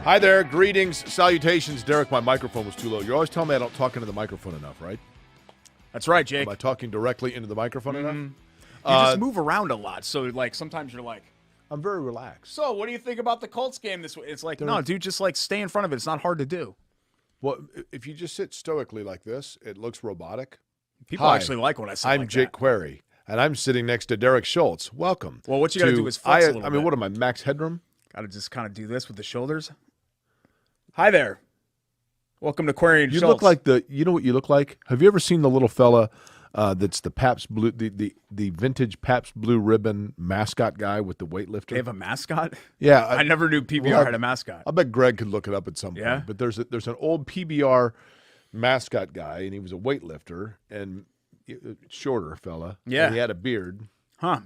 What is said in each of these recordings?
Hi there, greetings, salutations. Derek, my microphone was too low. You're always telling me I don't talk into the microphone enough, right? That's right, Jake. Am I talking directly into the microphone enough? You just move around a lot, so like sometimes you're like, I'm very relaxed. so what do you think about the Colts game this week? It's like, no, dude, just like stay in front of it. It's not hard to do. Well, if you just sit stoically like this, it looks robotic. People actually like what I say. I'm like Jake that. Query, and I'm sitting next to Derek Schultz. Welcome. Well, what you got to do is flex a little I mean, bit. what am I, max headroom? Got to just kind of do this with the shoulders. Hi there. Welcome to Query and You Schultz. look like you know what you look like? Have you ever seen the little fella that's the Pabst Blue, the vintage Pabst Blue Ribbon mascot guy with the weightlifter? They have a mascot? Yeah. I never knew PBR had a mascot. I bet Greg could look it up at some Yeah? point. But there's an old PBR mascot guy, and he was a weightlifter, and shorter fella. Yeah. And he had a beard. Huh.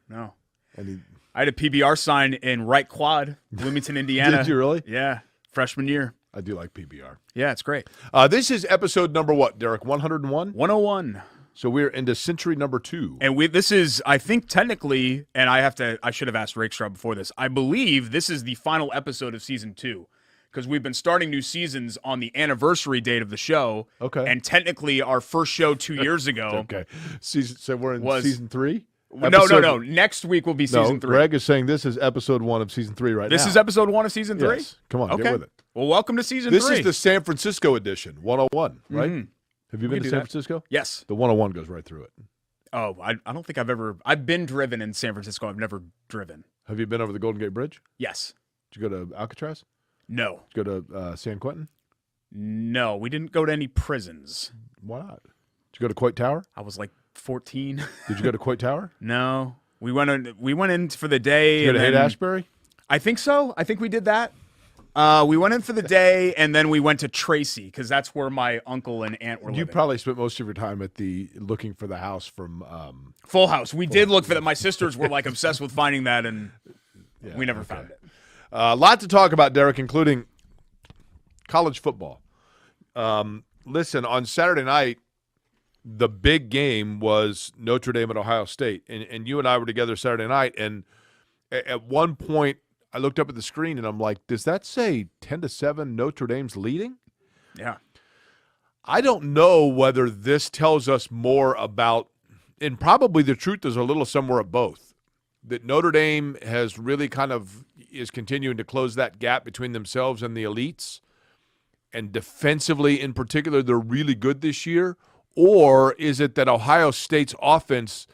No. And I had a PBR sign in Wright Quad, Bloomington, Indiana. Did you really? Yeah. Freshman year. I do like PBR. Yeah, it's great. This is episode number what, Derek? 101? 101. So we're into century number 2. And this is, I think, technically, and I should have asked Rakestraw before this. I believe this is the final episode of season 2 because we've been starting new seasons on the anniversary date of the show. Okay. And technically, our first show 2 years ago. Okay. So we're in season 3? No. Next week will be season 3. Greg is saying this is episode 1 of season 3 right now. This is episode 1 of season 3? Yes. Come on, Okay. get with it. Well, welcome to season This 3. is the San Francisco edition, 101, right? Mhm. Have you been to San Francisco? Yes. The 101 goes right through it. Oh, I don't think I've been driven in San Francisco. I've never driven. Have you been over the Golden Gate Bridge? Yes. Did you go to Alcatraz? No. Did you go to San Quentin? No, we didn't go to any prisons. Why not? Did you go to Coit Tower? I was like 14. Did you go to Coit Tower? No. We went in for the day. Did you go to and then- Haight-Ashbury? I think so. I think we did that. We went in for the day, and then we went to Tracy because that's where my uncle and aunt were You living. probably spent most of your time at looking for the house from Full House. We did look for that. My sisters were like obsessed with finding that, and we never found it. A lot to talk about, Derek, including college football. Listen, on Saturday night, the big game was Notre Dame at Ohio State. And you and I were together Saturday night, and at one point I looked up at the screen, and I'm like, does that say 10-7 Notre Dame's leading? Yeah. I don't know whether this tells us more about, and probably the truth is a little somewhere of both, that Notre Dame has really is continuing to close that gap between themselves and the elites, and defensively in particular, they're really good this year, or is it that Ohio State's offense,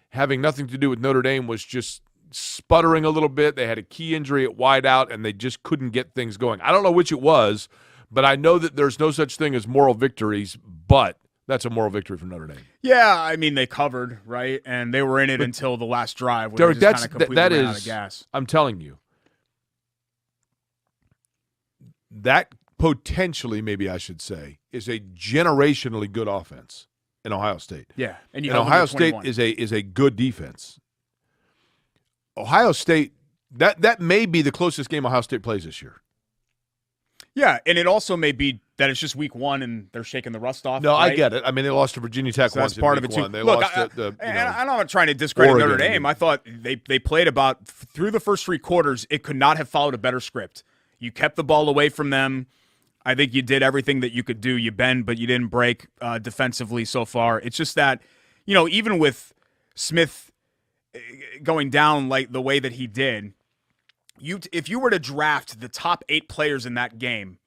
having nothing to do with Notre Dame, was just sputtering a little bit? They had a key injury at wideout, and they just couldn't get things going. I don't know which it was, but I know that there's no such thing as moral victories, but that's a moral victory for Notre Dame. Yeah, I mean, they covered, right? And they were in it until the last drive where Derek, they just kind of completely ran out of gas. I'm telling you, that potentially, maybe I should say, is a generationally good offense in Ohio State. Yeah. And Ohio State is a good defense. Ohio State, that may be the closest game Ohio State plays this year. Yeah, and it also may be that it's just week 1 and they're shaking the rust off. No, right? I get it. I mean, they lost to Virginia Tech So once that's part in of week it too. 1. They Look, lost I'm not trying to discredit Oregon. Notre Dame. I thought they played about through the first 3 quarters. It could not have followed a better script. You kept the ball away from them. I think you did everything that you could do. You bend, but you didn't break defensively so far. It's just that, even with Smith going down like the way that he did, if you were to draft the top 8 players in that game,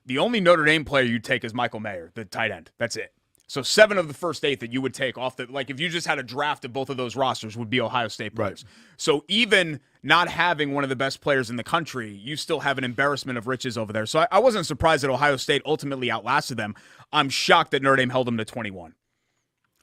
the only Notre Dame player you'd take is Michael Mayer, the tight end. That's it. So 7 of the first 8 that you would take off if you just had a draft of both of those rosters would be Ohio State players. Right. So even not having one of the best players in the country, you still have an embarrassment of riches over there. So I wasn't surprised that Ohio State ultimately outlasted them. I'm shocked that Notre Dame held them to 21.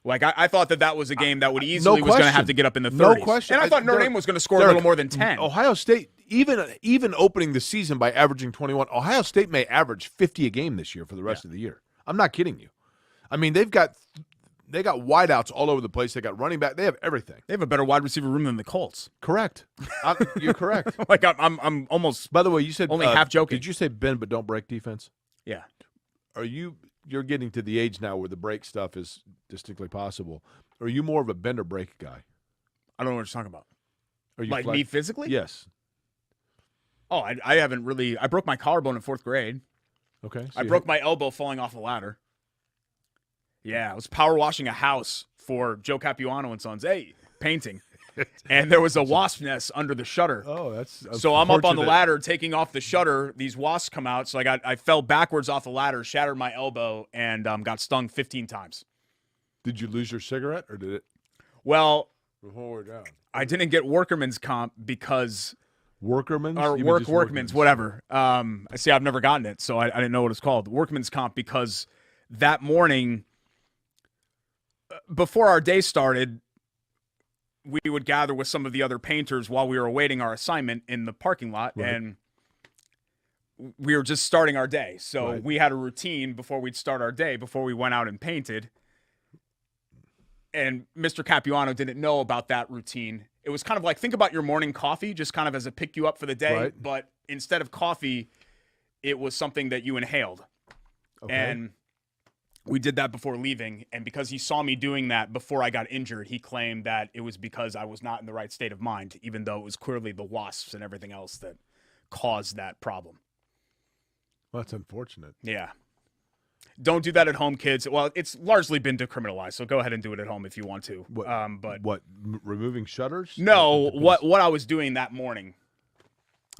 I thought that was a game that would easily was going to have to get up in the 30s. No question. And I thought Notre Dame was going to score a little more than 10. Ohio State, even opening the season by averaging 21, Ohio State may average 50 a game this year for the rest of the year. I'm not kidding you. I mean, they've got wideouts all over the place. They got running back. They have everything. They have a better wide receiver room than the Colts. Correct. You're correct. I'm almost. By the way, you said only half joking. Did you say bend but don't break defense? Yeah. You're getting to the age now where the break stuff is distinctly possible. Or are you more of a bend or break guy? I don't know what you're talking about. Are you me physically? Yes. Oh, I haven't really. I broke my collarbone in 4th grade. Okay. So I broke my elbow falling off a ladder. Yeah, I was power washing a house for Joe Capuano and Sons. Hey, painting. And there was a wasp nest under the shutter. Oh, that's so I'm up on the unfortunate. ladder taking off the shutter. These wasps come out. So I fell backwards off the ladder, shattered my elbow, and got stung 15 times. Did you lose your cigarette or did it? Well, Before we're down. I didn't get workman's comp because Workman's? or You mean just workman's, whatever. I see. I've never gotten it, so I didn't know what it's called. Workman's comp because that morning, before our day started, we would gather with some of the other painters while we were awaiting our assignment in the parking lot, Right. and we were just starting our day. So Right. we had a routine before we'd start our day, before we went out and painted. And Mr. Capuano didn't know about that routine. It was kind of like, think about your morning coffee, just kind of as a pick you up for the day. Right. But instead of coffee, it was something that you inhaled. Okay. And we did that before leaving. And because he saw me doing that before I got injured, he claimed that it was because I was not in the right state of mind, even though it was clearly the wasps and everything else that caused that problem. Well, that's unfortunate. Yeah. Don't do that at home, kids. Well, it's largely been decriminalized, so go ahead and do it at home if you want to. What? But What? Removing shutters? no, what I was doing that morning,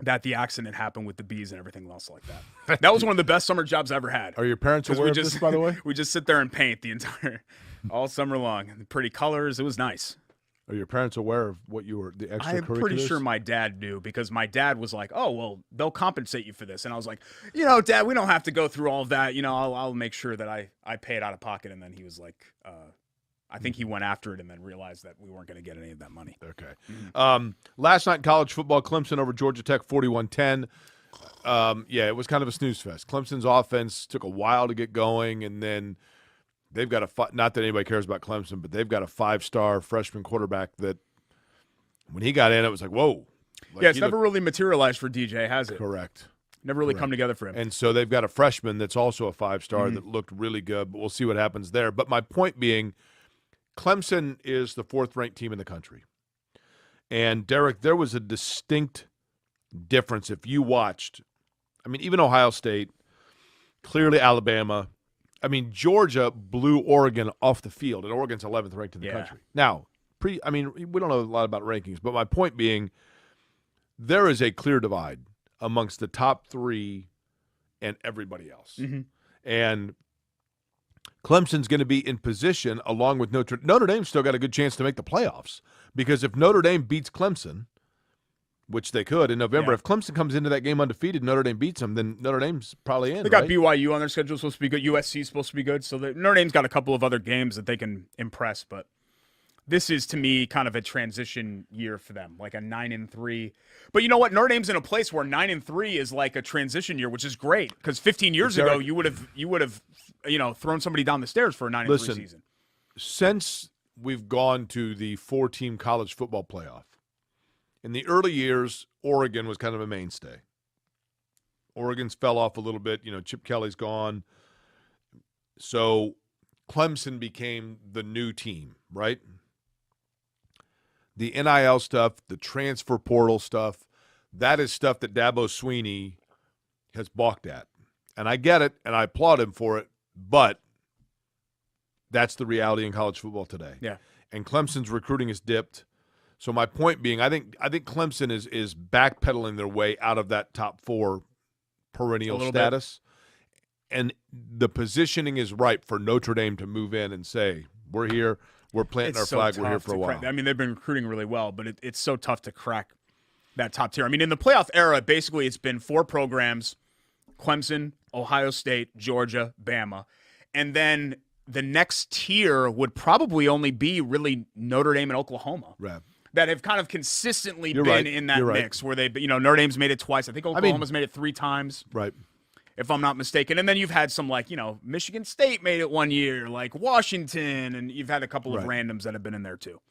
that the accident happened with the bees and everything else like that. That was one of the best summer jobs I ever had. Are your parents 'Cause aware we of just, this, by the way? we just sit there and paint the entire, all summer long. The pretty colors. It was nice. Are your parents aware of what you were, the extracurriculars? I'm pretty sure my dad knew because my dad was like, "Oh, well, they'll compensate you for this," and I was like, Dad, we don't have to go through all of that. I'll make sure that I pay it out of pocket." And then he was like, I think he went after it and then realized that we weren't going to get any of that money. Okay. Last night in college football, Clemson over Georgia Tech, 41-10. Yeah, it was kind of a snooze fest. Clemson's offense took a while to get going, and then they've got not that anybody cares about Clemson, but they've got a 5-star freshman quarterback that when he got in, it was like, whoa. Like, yeah, it's never really materialized for DJ, has it? correct. Never really come together for him. And so they've got a freshman that's also a 5-star that looked really good, but we'll see what happens there. But my point being, Clemson is the 4th-ranked team in the country. And, Derek, there was a distinct difference if you watched. I mean, even Ohio State, clearly Alabama. I mean, Georgia blew Oregon off the field, and Oregon's 11th ranked in the country. Now, we don't know a lot about rankings, but my point being, there is a clear divide amongst the top 3 and everybody else. And Clemson's going to be in position along with Notre Dame's still got a good chance to make the playoffs, because if Notre Dame beats Clemson, which they could in November, if Clemson comes into that game undefeated, Notre Dame beats them, then Notre Dame's probably in. They got BYU on their schedule, supposed to be good. USC's supposed to be good. So Notre Dame's got a couple of other games that they can impress, but this is, to me, kind of a transition year for them, like a 9-3. But you know what? Notre Dame's in a place where 9-3 is like a transition year, which is great, because 15 years ago you would have thrown somebody down the stairs for a 9-3 season. Since we've gone to the 4-team college football playoff, in the early years, Oregon was kind of a mainstay. Oregon's fell off a little bit. Chip Kelly's gone. So Clemson became the new team, right? The NIL stuff, the transfer portal stuff, that is stuff that Dabo Swinney has balked at. And I get it, and I applaud him for it, but that's the reality in college football today. Yeah. And Clemson's recruiting has dipped. So my point being, I think Clemson is backpedaling their way out of that top 4 perennial status. And the positioning is right for Notre Dame to move in and say, we're here, we're planting our flag, we're here for a while. I mean, they've been recruiting really well, but it's so tough to crack that top tier. I mean, in the playoff era, basically it's been 4 programs: Clemson, Ohio State, Georgia, Bama. And then the next tier would probably only be really Notre Dame and Oklahoma. Right. That have kind of consistently been in that mix where they, Notre Dame's made it twice. I think Oklahoma's made it 3 times. Right. If I'm not mistaken. And then you've had some Michigan State made it one year, like Washington, and you've had a couple of randoms that have been in there too.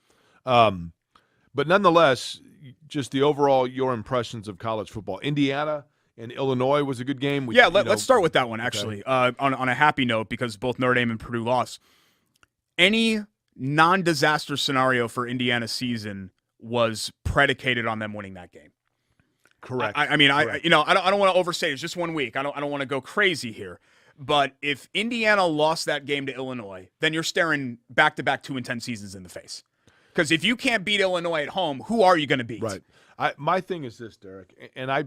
But nonetheless, just the overall, your impressions of college football. Indiana and Illinois was a good game. Let's start with that one, actually, on a happy note, because both Notre Dame and Purdue lost. Any non-disaster scenario for Indiana's season was predicated on them winning that game. Correct. I mean, Correct. I don't want to overstate it. It's just 1 week. I don't want to go crazy here. But if Indiana lost that game to Illinois, then you're staring back-to-back 2-10 seasons in the face. Because if you can't beat Illinois at home, who are you going to beat? Right. My thing is this, Derek, and I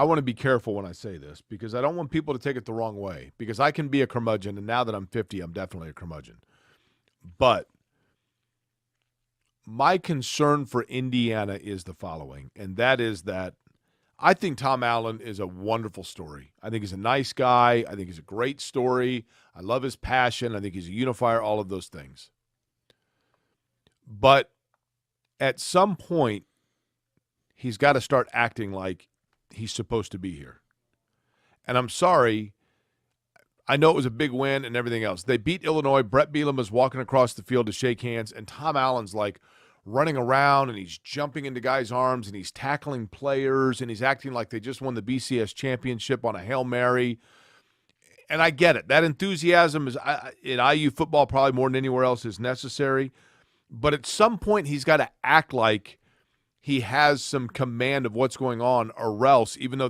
want to be careful when I say this because I don't want people to take it the wrong way because I can be a curmudgeon, and now that I'm 50, I'm definitely a curmudgeon. But my concern for Indiana is the following, and that is that I think Tom Allen is a wonderful story. I think he's a nice guy. I think he's a great story. I love his passion. I think he's a unifier, all of those things. But at some point, he's got to start acting like he's supposed to be here. And I'm sorry, I know it was a big win and everything else. They beat Illinois. Brett Bielema is walking across the field to shake hands, and Tom Allen's like running around, and he's jumping into guys' arms, and he's tackling players, and he's acting like they just won the BCS championship on a Hail Mary. And I get it. That enthusiasm is in IU football probably more than anywhere else is necessary. But at some point, he's got to act like he has some command of what's going on, or else, even though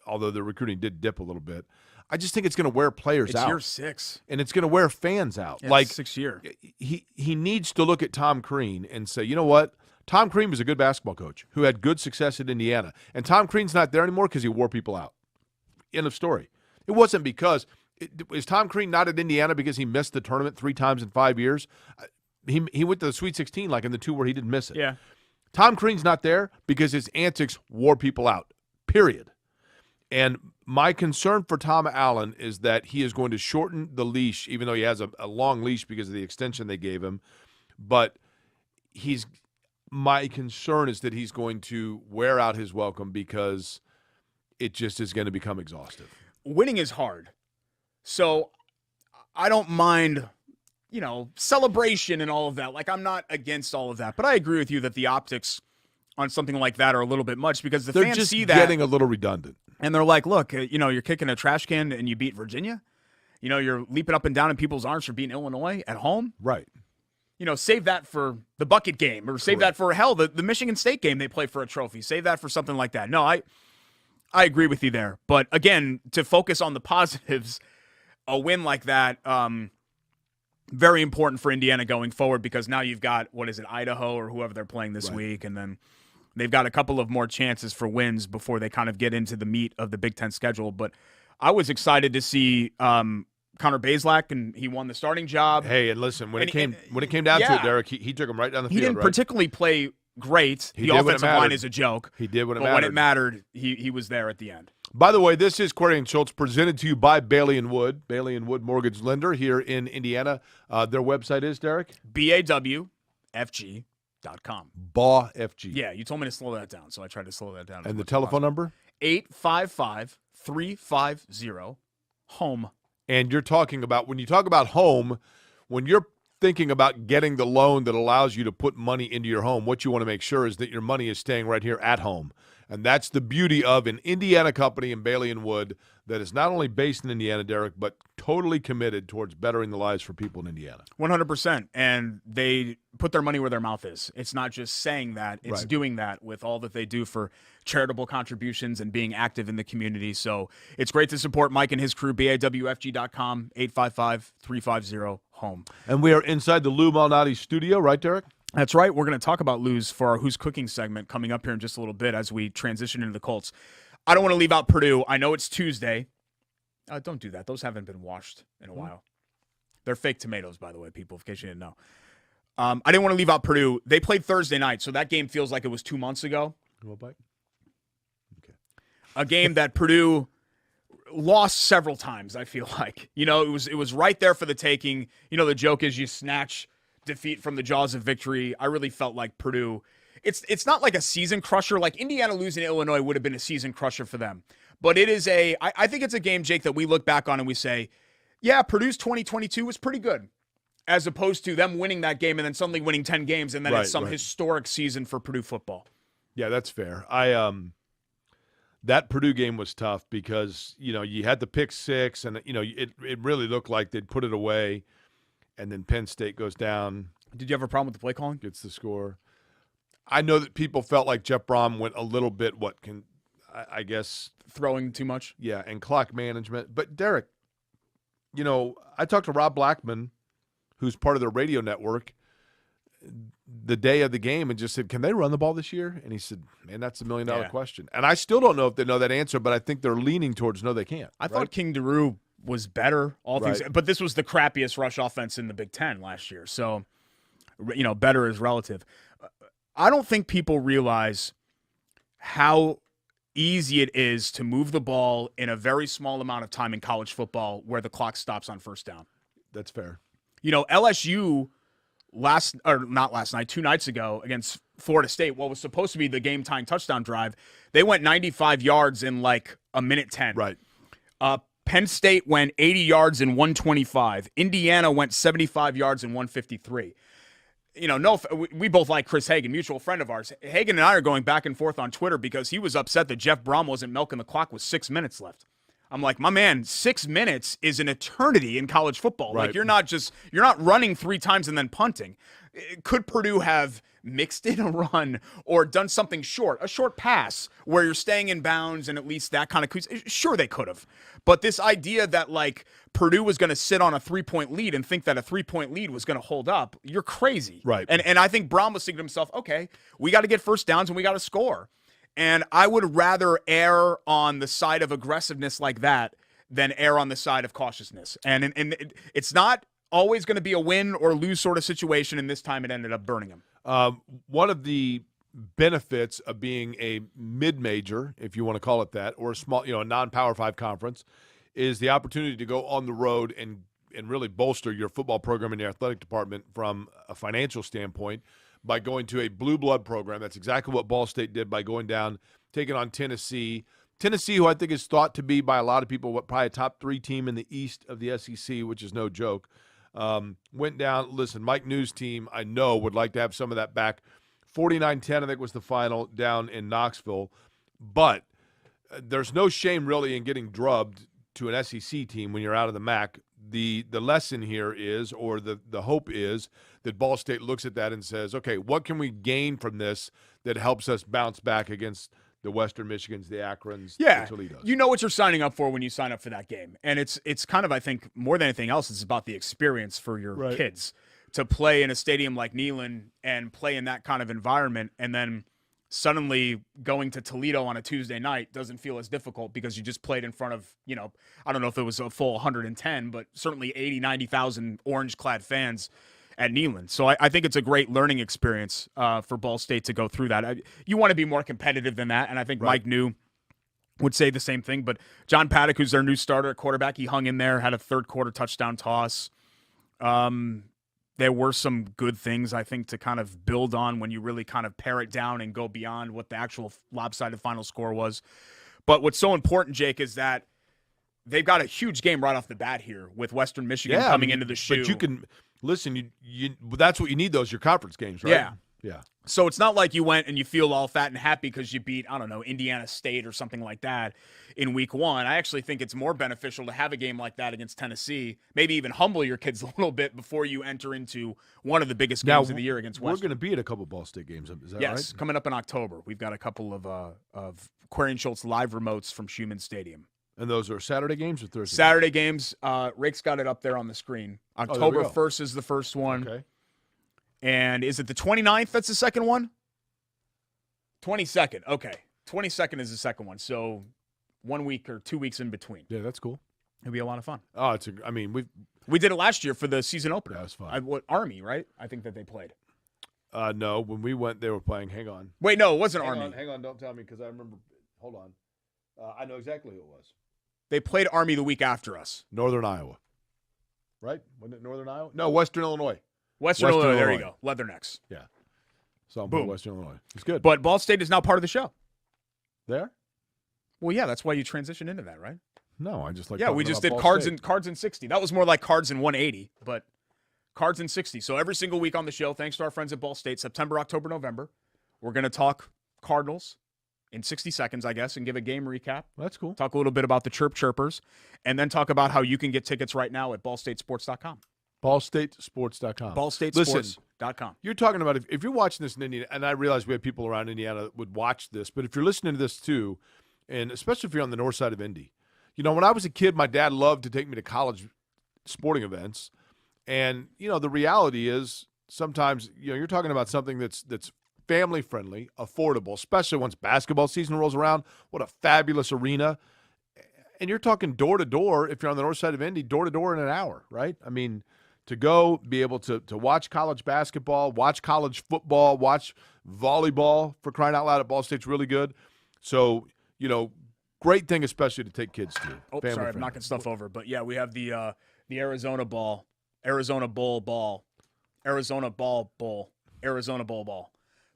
although the recruiting did dip a little bit, I just think it's going to wear players out. It's year 6. And it's going to wear fans out. Yeah, like 6th year. He needs to look at Tom Crean and say, you know what? Tom Crean was a good basketball coach who had good success at Indiana. And Tom Crean's not there anymore because he wore people out. End of story. It wasn't because – is Tom Crean not at Indiana because he missed the tournament 3 times in 5 years? He went to the Sweet 16 like in the 2 where he didn't miss it. Yeah. Tom Crean's not there because his antics wore people out, period. And my concern for Tom Allen is that he is going to shorten the leash, even though he has a long leash because of the extension they gave him. But my concern is that he's going to wear out his welcome because it just is going to become exhaustive. Winning is hard. So I don't mind, celebration and all of that. Like, I'm not against all of that. But I agree with you that the optics on something like that are a little bit much because the fans see that. They're just getting a little redundant. And they're like, look, you're kicking a trash can and you beat Virginia. You're leaping up and down in people's arms for beating Illinois at home. Right. Save that for the bucket game or save that for, hell, the Michigan State game they play for a trophy. Save that for something like that. No, I agree with you there. But, again, to focus on the positives, a win like that, very important for Indiana going forward because now you've got, Idaho or whoever they're playing this week, and then they've got a couple of more chances for wins before they kind of get into the meat of the Big Ten schedule. But I was excited to see Connor Bazelak, and he won the starting job. Hey, and listen, when it came down to it, Derek, he took him right down the field. He didn't particularly play great. The offensive line is a joke. He did when it mattered. But when it mattered, he was there at the end. By the way, this is Query and Schultz presented to you by Bailey & Wood. Bailey & Wood Mortgage Lender here in Indiana. Their website is, Derek? BAWFG.com. BAWFG. Yeah, you told me to slow that down, so I tried to slow that down. And the telephone number? 855-350-HOME. And you're talking about, when you talk about home, when you're thinking about getting the loan that allows you to put money into your home, what you want to make sure is that your money is staying right here at home. And that's the beauty of an Indiana company in Bailey & Wood that is not only based in Indiana, Derek, but totally committed towards bettering the lives for people in Indiana. 100%. And they put their money where their mouth is. It's not just saying that. It's doing that with all that they do for charitable contributions and being active in the community. So it's great to support Mike and his crew, BAWFG.com, 855-350-HOME. And we are inside the Lou Malnati studio, right, Derek? That's right. We're going to talk about Lou's for our Who's Cooking segment coming up here in just a little bit as we transition into the Colts. I don't want to leave out Purdue. I know it's Tuesday. Don't do that. Those haven't been washed in a while. They're fake tomatoes, by the way, people, in case you didn't know. I didn't want to leave out Purdue. They played Thursday night, so that game feels like it was 2 months ago. Okay. A game that Purdue lost several times, I feel like. It was right there for the taking. The joke is you snatch defeat from the jaws of victory. I really felt like Purdue, it's not like a season crusher. Like Indiana losing to Illinois would have been a season crusher for them. But it is I think it's a game, Jake, that we look back on and we say, yeah, Purdue's 2022 was pretty good, as opposed to them winning that game and then suddenly winning 10 games and then it's some historic season for Purdue football. Yeah, that's fair. That Purdue game was tough because, you had the pick six and, it really looked like they'd put it away. And then Penn State goes down. Did you have a problem with the play calling? Gets the score. I know that people felt like Jeff Brom went a little bit, I guess, throwing too much. Yeah, and clock management. But Derek, I talked to Rob Blackman, who's part of their radio network, the day of the game and just said, can they run the ball this year? And he said, man, that's $1 million question. And I still don't know if they know that answer, but I think they're leaning towards no, they can't. I thought King Daru was better, things, but this was the crappiest rush offense in the Big Ten last year. So, better is relative. I don't think people realize how easy it is to move the ball in a very small amount of time in college football where the clock stops on first down. That's fair. LSU 2 nights ago against Florida State, what was supposed to be the game-tying touchdown drive, they went 95 yards in like a minute 10. Right. Penn State went 80 yards in 125. Indiana went 75 yards in 153. We both like Chris Hagan, mutual friend of ours. Hagan and I are going back and forth on Twitter because he was upset that Jeff Brom wasn't milking the clock with 6 minutes left. I'm like, my man, 6 minutes is an eternity in college football. Right. Like you're not running 3 times and then punting. Could Purdue have mixed in a run or done something short, a short pass where you're staying in bounds and at least that kind of sure they could have. But this idea that like Purdue was going to sit on a 3-point lead and think that a 3-point lead was going to hold up, you're crazy. Right. And I think Brown was thinking to himself, okay, we got to get first downs and we got to score. And I would rather err on the side of aggressiveness like that than err on the side of cautiousness. And it's not always going to be a win or lose sort of situation, and this time it ended up burning him. One of the benefits of being a mid-major, if you want to call it that, or a small, a non-Power 5 conference, is the opportunity to go on the road and really bolster your football program in the athletic department from a financial standpoint by going to a blue blood program. That's exactly what Ball State did by going down, taking on Tennessee. Tennessee, who I think is thought to be by a lot of people probably a top 3 team in the East of the SEC, which is no joke. Went down. Listen, Mike New's team, I know, would like to have some of that back. 49-10, I think, was the final down in Knoxville. But there's no shame really in getting drubbed to an SEC team when you're out of the MAC. The lesson here is, or the hope is, that Ball State looks at that and says, okay, what can we gain from this that helps us bounce back against the Western Michigans, the Akrons, the Toledos? You know what you're signing up for when you sign up for that game. And it's kind of, I think, more than anything else, it's about the experience for your kids to play in a stadium like Neyland and play in that kind of environment, and then suddenly going to Toledo on a Tuesday night doesn't feel as difficult because you just played in front of, I don't know if it was a full 110, but certainly 80, 90,000 orange-clad fans at Neyland. So I think it's a great learning experience for Ball State to go through that. You want to be more competitive than that, and I think Mike New would say the same thing. But John Paddock, who's their new starter at quarterback, he hung in there, had a third-quarter touchdown toss. There were some good things, I think, to kind of build on when you really kind of pare it down and go beyond what the actual lopsided final score was. But what's so important, Jake, is that they've got a huge game right off the bat here with Western Michigan coming into the shoe. But you can – listen, you that's what you need, those your conference games, right? Yeah. So it's not like you went and you feel all fat and happy because you beat, I don't know, Indiana State or something like that in week 1. I actually think it's more beneficial to have a game like that against Tennessee, maybe even humble your kids a little bit before you enter into one of the biggest games of the year against Western. We're going to be at a couple Ball State games, is that right? Yes, coming up in October. We've got a couple of Query and Schultz live remotes from Schumann Stadium. And those are Saturday games or Thursday? Saturday games. Rick's got it up there on the screen. October 1st is the first one. Okay. And is it the 29th that's the second one? 22nd. Okay. 22nd is the second one. So 1 week or 2 weeks in between. Yeah, that's cool. It'll be a lot of fun. Oh, we did it last year for the season opener. That was fun. Army, right? I think that they played. No, when we went, they were playing. Hang on. Wait, no, it wasn't Army. Hang on, don't tell me because I remember. Hold on. I know exactly who it was. They played Army the week after us. Northern Iowa. Right? Wasn't it Northern Iowa? No, Western Illinois. Western Illinois. There you go. Leathernecks. Yeah. So I'm Western Illinois. It's good. But Ball State is now part of the show. There? Well, yeah, that's why you transitioned into that, right? No, I just like. Yeah, we just did cards and 60. That was more like cards and 180, but cards and 60. So every single week on the show, thanks to our friends at Ball State, September, October, November, we're going to talk Cardinals in 60 seconds, I guess, and give a game recap. That's cool. Talk a little bit about the Chirpers, and then talk about how you can get tickets right now at ballstatesports.com. Ballstatesports.com. Ball State Listen, Sports. ESPN.com. You're talking about if you're watching this in Indiana, and I realize we have people around Indiana that would watch this, but if you're listening to this too, and especially if you're on the north side of Indy, when I was a kid, my dad loved to take me to college sporting events, and the reality is sometimes you're talking about something that's family friendly, affordable, especially once basketball season rolls around. What a fabulous arena. And you're talking door to door, if you're on the north side of Indy, door to door in an hour, right? I mean, to go be able to watch college basketball, watch college football, watch volleyball, for crying out loud, at Ball State's really good. So, great thing especially to take kids to. Oh, sorry, I'm knocking stuff over. But, yeah, we have the Arizona Bowl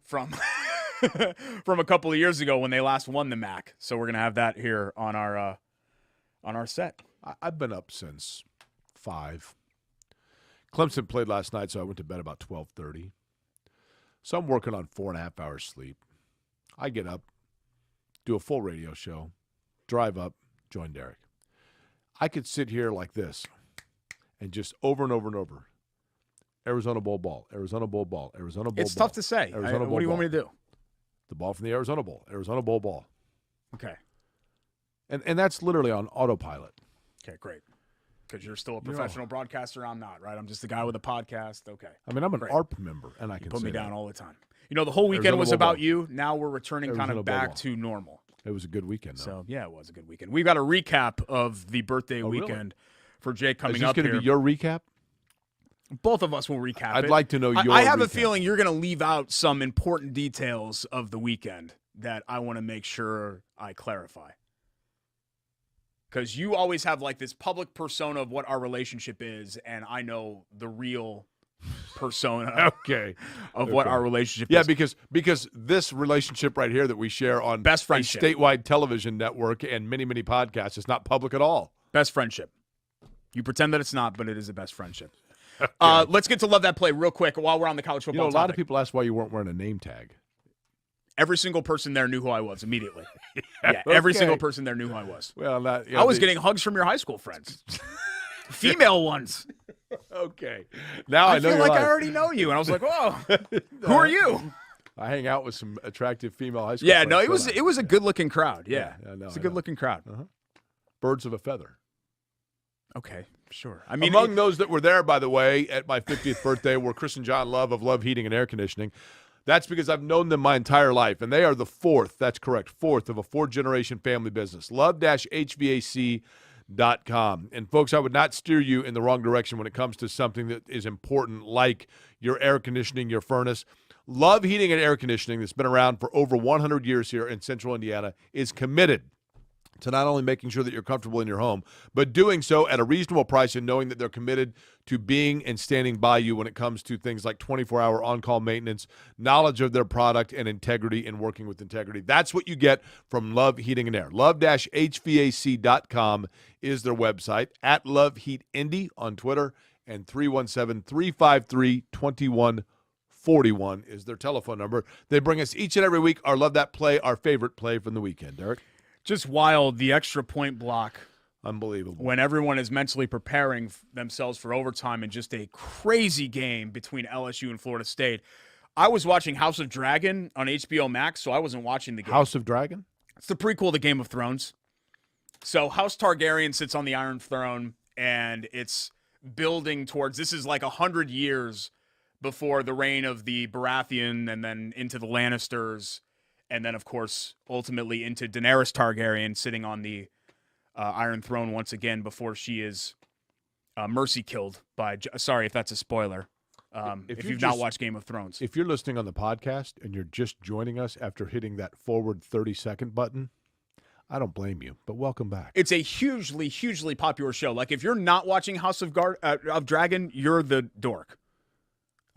from from a couple of years ago when they last won the MAC. So we're going to have that here on our set. I've been up since 5. Clemson played last night, so I went to bed about 12:30. So I'm working on 4.5 hours sleep. I get up, do a full radio show, drive up, join Derek. I could sit here like this and just over and over and over. Arizona Bowl ball, Arizona Bowl ball, Arizona Bowl It's ball. tough to say. Arizona Bowl what do you want me to ball. do? The ball from the Arizona Bowl, Arizona Bowl ball. Okay. And that's literally on autopilot. Okay, great. Because you're still a professional broadcaster. I'm not, right? I'm just a guy with a podcast. Okay. I mean, I'm an Great. ARP member, and I can Put me say down that. all the time. The whole weekend Arizona was Bowl about ball. you. Now we're returning kind Arizona of Bowl back ball. to normal. It was a good weekend, though. So, yeah, it was a good weekend. We've got a recap of the birthday really? weekend for Jake coming Is this up going here. to be your recap? Both of us will recap I'd it. like to know your I have a recap. feeling you're going to leave out some important details of the weekend that I want to make sure I clarify. Because you always have like this public persona of what our relationship is, and I know the real persona of what our relationship is. Yeah, because this relationship right here that we share on Best friendship. a statewide television network and many, many podcasts is not public at all. Best friendship. You pretend that it's not, but it is a best friendship. Let's get to Love That Play real quick while we're on the college football A lot of topic. people ask why you weren't wearing a name tag. Every single person there knew who I was immediately. Every single person there knew who I was. Well, I was getting hugs from your high school friends. Female ones. Okay. Now I know feel you're like I already know you. And I was like, whoa, who are you? I hang out with some attractive female high school Yeah, friends, no, don't I? it was a good-looking crowd. Yeah, I know, it's a I good-looking crowd. Birds of a feather. Okay, sure. I mean, among those that were there, by the way, at my 50th birthday were Chris and John Love of Love Heating and Air Conditioning. That's because I've known them my entire life, and they are the fourth of a 4th-generation family business. Love-HVAC.com. And, folks, I would not steer you in the wrong direction when it comes to something that is important like your air conditioning, your furnace. Love Heating and Air Conditioning, that's been around for over 100 years here in Central Indiana, is committed to not only making sure that you're comfortable in your home, but doing so at a reasonable price and knowing that they're committed to being and standing by you when it comes to things like 24-hour on-call maintenance, knowledge of their product, and integrity and working with integrity. That's what you get from Love Heating and Air. Love-HVAC.com is their website, at Love Heat Indy on Twitter, and 317-353-2141 is their telephone number. They bring us each and every week our Love That Play, our favorite play from the weekend. Derek? just wild, the extra point block. Unbelievable. When everyone is mentally preparing themselves for overtime in just a crazy game between LSU and Florida State. I was watching House of Dragon on HBO Max, so I wasn't watching the game. House of Dragon? It's the prequel to Game of Thrones. So House Targaryen sits on the Iron Throne, and it's building towards, this is like 100 years before the reign of the Baratheon, and then into the Lannisters, and then, of course, ultimately into Daenerys Targaryen sitting on the Iron Throne once again before she is mercy killed by, sorry if that's a spoiler, if you've not watched Game of Thrones. If you're listening on the podcast and you're just joining us after hitting that forward 30-second button, I don't blame you, but welcome back. It's a hugely, hugely popular show. Like, if you're not watching House of Dragon, you're the dork.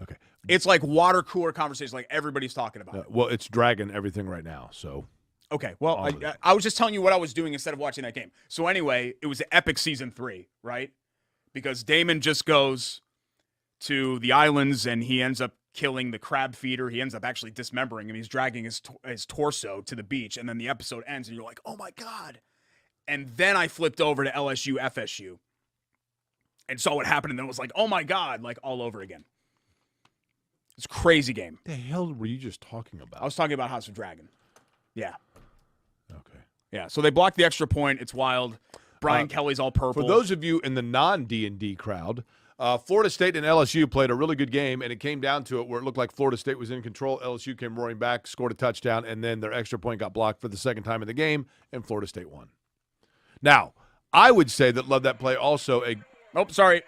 Okay. It's like water cooler conversation, like everybody's talking about it. Well, it's Dragon everything right now, so. Okay, well, I was just telling you what I was doing instead of watching that game. So anyway, it was epic season 3, right? Because Daemon just goes to the islands and he ends up killing the crab feeder. He ends up actually dismembering him. He's dragging his torso to the beach, and then the episode ends, and you're like, oh my God. And then I flipped over to LSU FSU and saw what happened, and then it was like, oh my God, like all over again. It's a crazy game. The hell were you just talking about? I was talking about House of Dragon. Yeah. Okay. Yeah, so they blocked the extra point. It's wild. Brian Kelly's all purple. For those of you in the non-D&D crowd, Florida State and LSU played a really good game, and it came down to it where it looked like Florida State was in control. LSU came roaring back, scored a touchdown, and then their extra point got blocked for the second time in the game, and Florida State won. Now, I would say that love that play also a – Oh, sorry.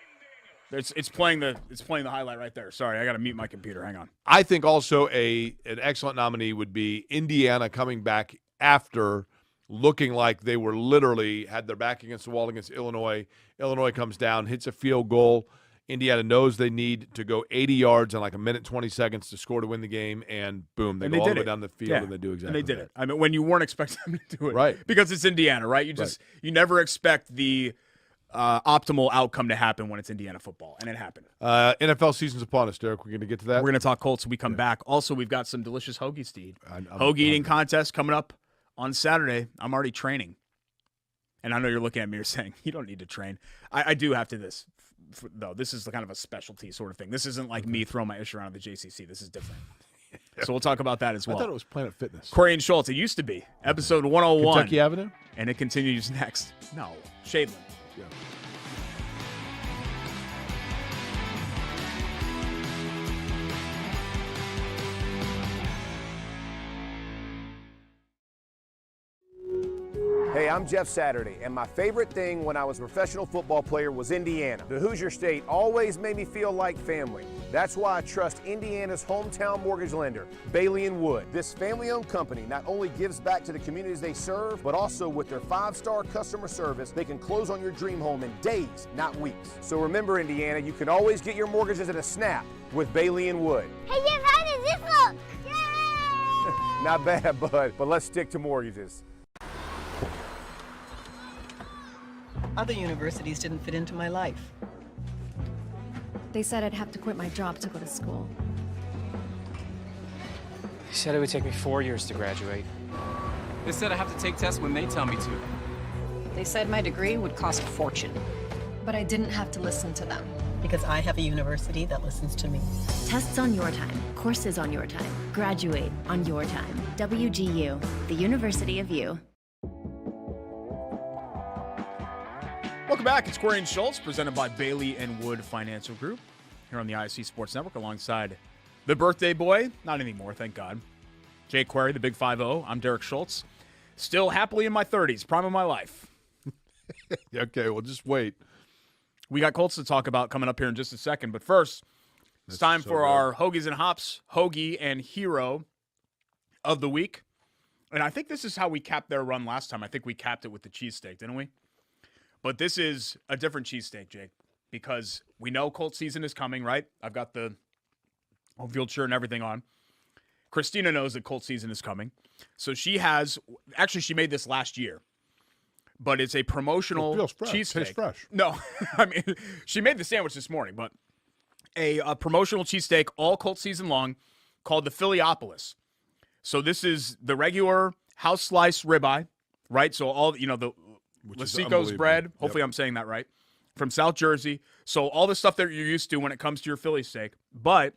It's playing the highlight right there. Sorry, I got to mute my computer. Hang on. I think also an excellent nominee would be Indiana coming back after looking like they were literally had their back against the wall against Illinois. Illinois comes down, hits a field goal. Indiana knows they need to go 80 yards in like a minute 20 seconds to score to win the game, and boom, they go all the way down the field and they do exactly that. And they did that. it. I mean, when you weren't expecting them to do it. Right. Because it's Indiana, right? You never expect the optimal outcome to happen when it's Indiana football, and it happened. NFL season's upon us, Derek. We're going to get to that. We're going to talk Colts when we come back. Also, we've got some delicious hoagies to eat. Hoagie eating contest coming up on Saturday. I'm already training. And I know you're looking at me, you're saying, you don't need to train. I do have to this, though. This is kind of a specialty sort of thing. This isn't like me throwing my ish around at the JCC. This is different. So we'll talk about that as well. I thought it was Planet Fitness. Corey and Schultz. It used to be. Episode 101. Kentucky Avenue? And it continues next. No. Shadeland. Yeah. Hey, I'm Jeff Saturday, and my favorite thing when I was a professional football player was Indiana. The Hoosier State always made me feel like family. That's why I trust Indiana's hometown mortgage lender, Bailey & Wood. This family-owned company not only gives back to the communities they serve, but also with their 5-star customer service, they can close on your dream home in days, not weeks. So remember, Indiana, you can always get your mortgages at a snap with Bailey & Wood. Hey, Jeff, how does this look? Yay! Not bad, bud, but let's stick to mortgages. Other universities didn't fit into my life. They said I'd have to quit my job to go to school. They said it would take me 4 years to graduate. They said I have to take tests when they tell me to. They said my degree would cost a fortune. But I didn't have to listen to them. Because I have a university that listens to me. Tests on your time, courses on your time, graduate on your time. WGU, the University of You. Welcome back. It's Corey and Schultz, presented by Bailey & Wood Financial Group, here on the ISC Sports Network, alongside the birthday boy. Not anymore, thank God. Jake Query, the Big 5-0. I'm Derek Schultz. Still happily in my 30s, prime of my life. Okay, well, just wait. We got Colts to talk about coming up here in just a second. But first, it's time for our Hoagies and Hops, Hoagie and Hero of the Week. And I think this is how we capped their run last time. I think we capped it with the cheesesteak, didn't we? But this is a different cheesesteak, Jake, because we know Colts season is coming, right? I've got the home field shirt and everything on. Christina knows that Colts season is coming. So she has, actually she made this last year, but it's a promotional cheesesteak. Tastes fresh. No, I mean, she made the sandwich this morning, but a promotional cheesesteak all Colts season long called the Phillyopoulos. So this is the regular house slice ribeye, right? So all, the Lasico's bread. Hopefully I'm saying that right. From South Jersey. So all the stuff that you're used to when it comes to your Philly steak. But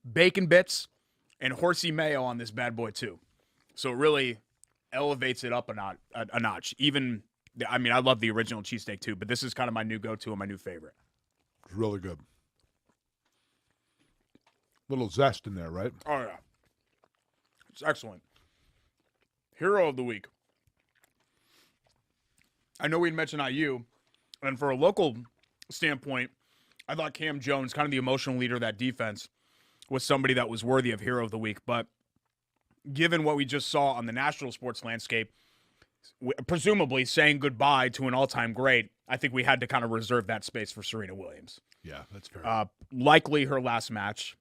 bacon bits and horsey mayo on this bad boy too. So it really elevates it up a notch. Even, I mean, I love the original cheesesteak too, but this is kind of my new go-to and my new favorite. It's really good. Little zest in there, right? Oh, yeah. It's excellent. Hero of the Week. I know we'd mentioned IU, and for a local standpoint, I thought Cam Jones, kind of the emotional leader of that defense, was somebody that was worthy of Hero of the Week. But given what we just saw on the national sports landscape, presumably saying goodbye to an all-time great, I think we had to kind of reserve that space for Serena Williams. Yeah, that's fair. Likely her last match,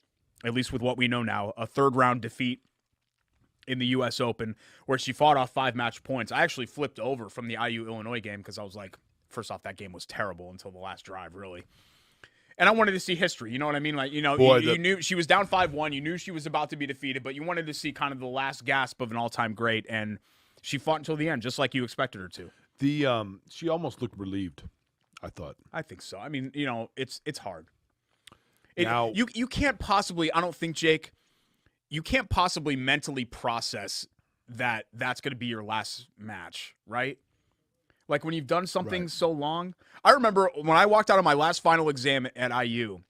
at least with what we know now, a third-round defeat in the U.S. Open, where she fought off 5 match points. I actually flipped over from the IU-Illinois game because I was like, first off, that game was terrible until the last drive, really. And I wanted to see history. You know what I mean? Like, you knew she was down 5-1. You knew she was about to be defeated, but you wanted to see kind of the last gasp of an all-time great, and she fought until the end, just like you expected her to. She almost looked relieved, I thought. I think so. I mean, it's hard. Now- You can't possibly, I don't think, Jake, you can't possibly mentally process that that's going to be your last match, right? Like when you've done something so long. I remember when I walked out of my last final exam at IU,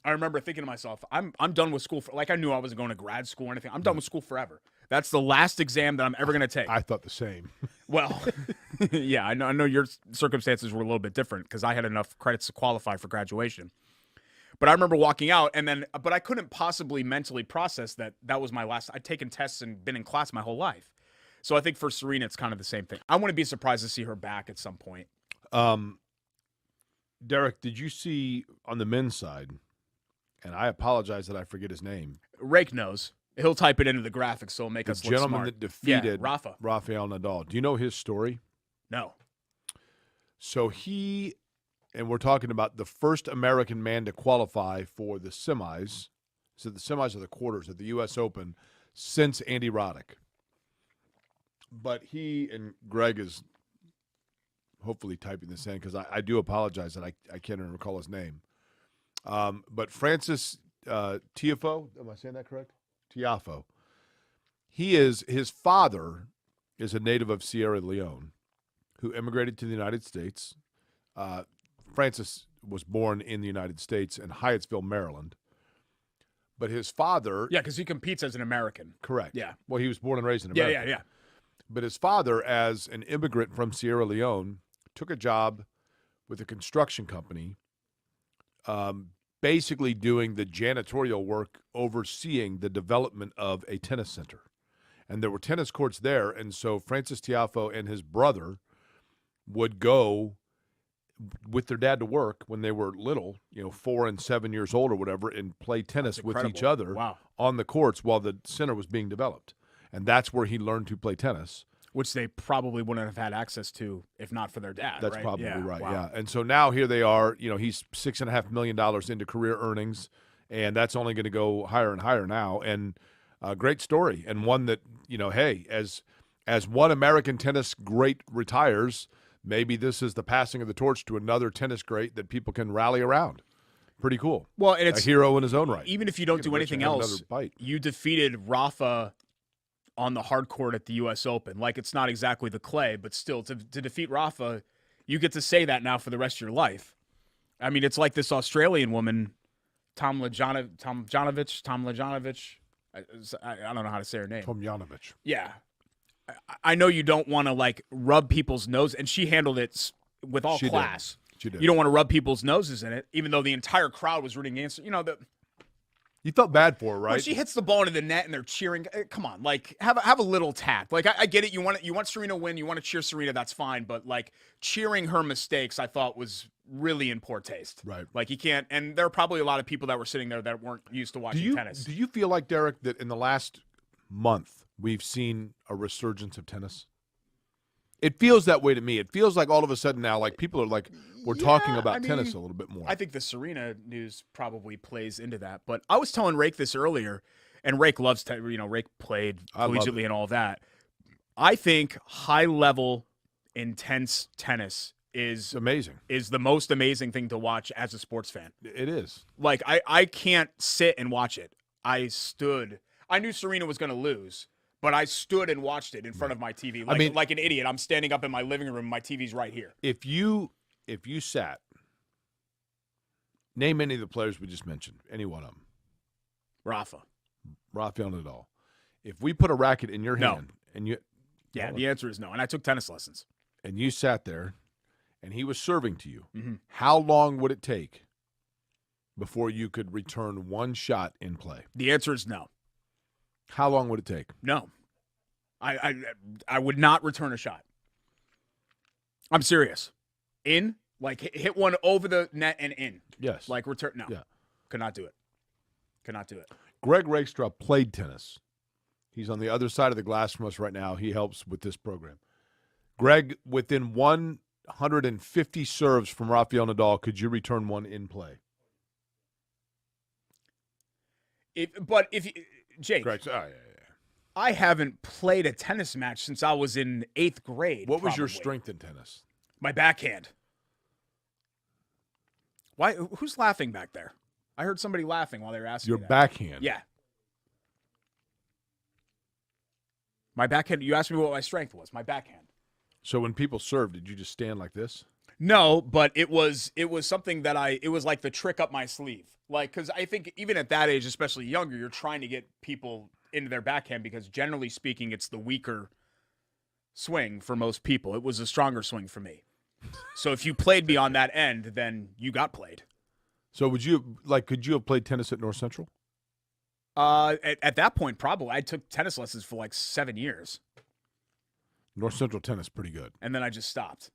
I remember thinking to myself, I'm done with school. Like I knew I wasn't going to grad school or anything. I'm done with school forever. That's the last exam that I'm ever going to take. I thought the same. Well, yeah, I know your circumstances were a little bit different because I had enough credits to qualify for graduation. But I remember walking out but I couldn't possibly mentally process that was my last. I'd taken tests and been in class my whole life. So I think for Serena, it's kind of the same thing. I wouldn't be surprised to see her back at some point. Derek, did you see on the men's side, and I apologize that I forget his name. Rake knows. He'll type it into the graphics, so it'll make us The look gentleman smart. that defeated Raphael Nadal. Do you know his story? No. So and we're talking about the first American man to qualify for the semis. So the semis are the quarters of the U.S. Open since Andy Roddick. But he, and Greg is hopefully typing this in because I do apologize that I can't even recall his name. But Francis Tiafoe, am I saying that correct? Tiafoe. His father is a native of Sierra Leone who immigrated to the United States. Francis was born in the United States in Hyattsville, Maryland. But his father... Yeah, because he competes as an American. Correct. Yeah. Well, he was born and raised in America. Yeah. But his father, as an immigrant from Sierra Leone, took a job with a construction company, basically doing the janitorial work, overseeing the development of a tennis center. And there were tennis courts there, and so Francis Tiafoe and his brother would go with their dad to work when they were little, 4 and 7 years old or whatever, and play tennis with each other on the courts while the center was being developed. And that's where he learned to play tennis. Which they probably wouldn't have had access to if not for their dad. That's right? probably right, Wow. yeah. And so now here they are, he's $6.5 million into career earnings, and that's only going to go higher and higher now. And a great story, and one that, hey, as one American tennis great retires, maybe this is the passing of the torch to another tennis great that people can rally around. Pretty cool. Well, and it's a hero in his own right. Even if you don't do anything else, you defeated Rafa on the hard court at the U.S. Open. Like, it's not exactly the clay, but still, to defeat Rafa, you get to say that now for the rest of your life. I mean, it's like this Australian woman, Tomljanovic. I don't know how to say her name. Tomljanovic. Yeah. I know you don't want to, rub people's nose, and she handled it with all class. She did. You don't want to rub people's noses in it, even though the entire crowd was rooting against her. You felt bad for her, right? When she hits the ball into the net and they're cheering, come on, have a little tact. I get it. You want Serena to win. You want to cheer Serena. That's fine. But cheering her mistakes, I thought was really in poor taste. Right. You can't. And there are probably a lot of people that were sitting there that weren't used to watching tennis. Do you feel like, Derek, that in the last month we've seen a resurgence of tennis? It feels that way to me. It feels like all of a sudden now, people are we're talking about tennis a little bit more. I think the Serena news probably plays into that. But I was telling Rake this earlier, and Rake loves Rake played collegiately and all that. I think high-level, intense tennis is amazing. Is the most amazing thing to watch as a sports fan. It is. I can't sit and watch it. I knew Serena was going to lose. But I stood and watched it in front of my TV. Like an idiot. I'm standing up in my living room. My TV's right here. If you sat, name any of the players we just mentioned, any one of them. Raphael Nadal. If we put a racket in your hand and you... Yeah, the answer is no. And I took tennis lessons. And you sat there and he was serving to you, how long would it take before you could return one shot in play? The answer is no. How long would it take? No. I would not return a shot. I'm serious. In, hit one over the net and in. Yes. Return. No. Yeah. Could not do it. Greg Rakestraw played tennis. He's on the other side of the glass from us right now. He helps with this program. Greg, within 150 serves from Raphael Nadal, could you return one in play? Jake, Greg, I haven't played a tennis match since I was in 8th grade. What was your strength in tennis? My backhand. Why? Who's laughing back there? I heard somebody laughing while they were asking Your me that. backhand. Yeah. My backhand, you asked me what my strength was. My backhand. So when people serve, did you just stand like this? No, but it was something that it was like the trick up my sleeve. Like, because I think even at that age, especially younger, you're trying to get people into their backhand because generally speaking, it's the weaker swing for most people. It was a stronger swing for me. So if you played me on that end, then you got played. So could you have played tennis at North Central? At that point, probably. I took tennis lessons for like 7 years. North Central tennis, pretty good. And then I just stopped.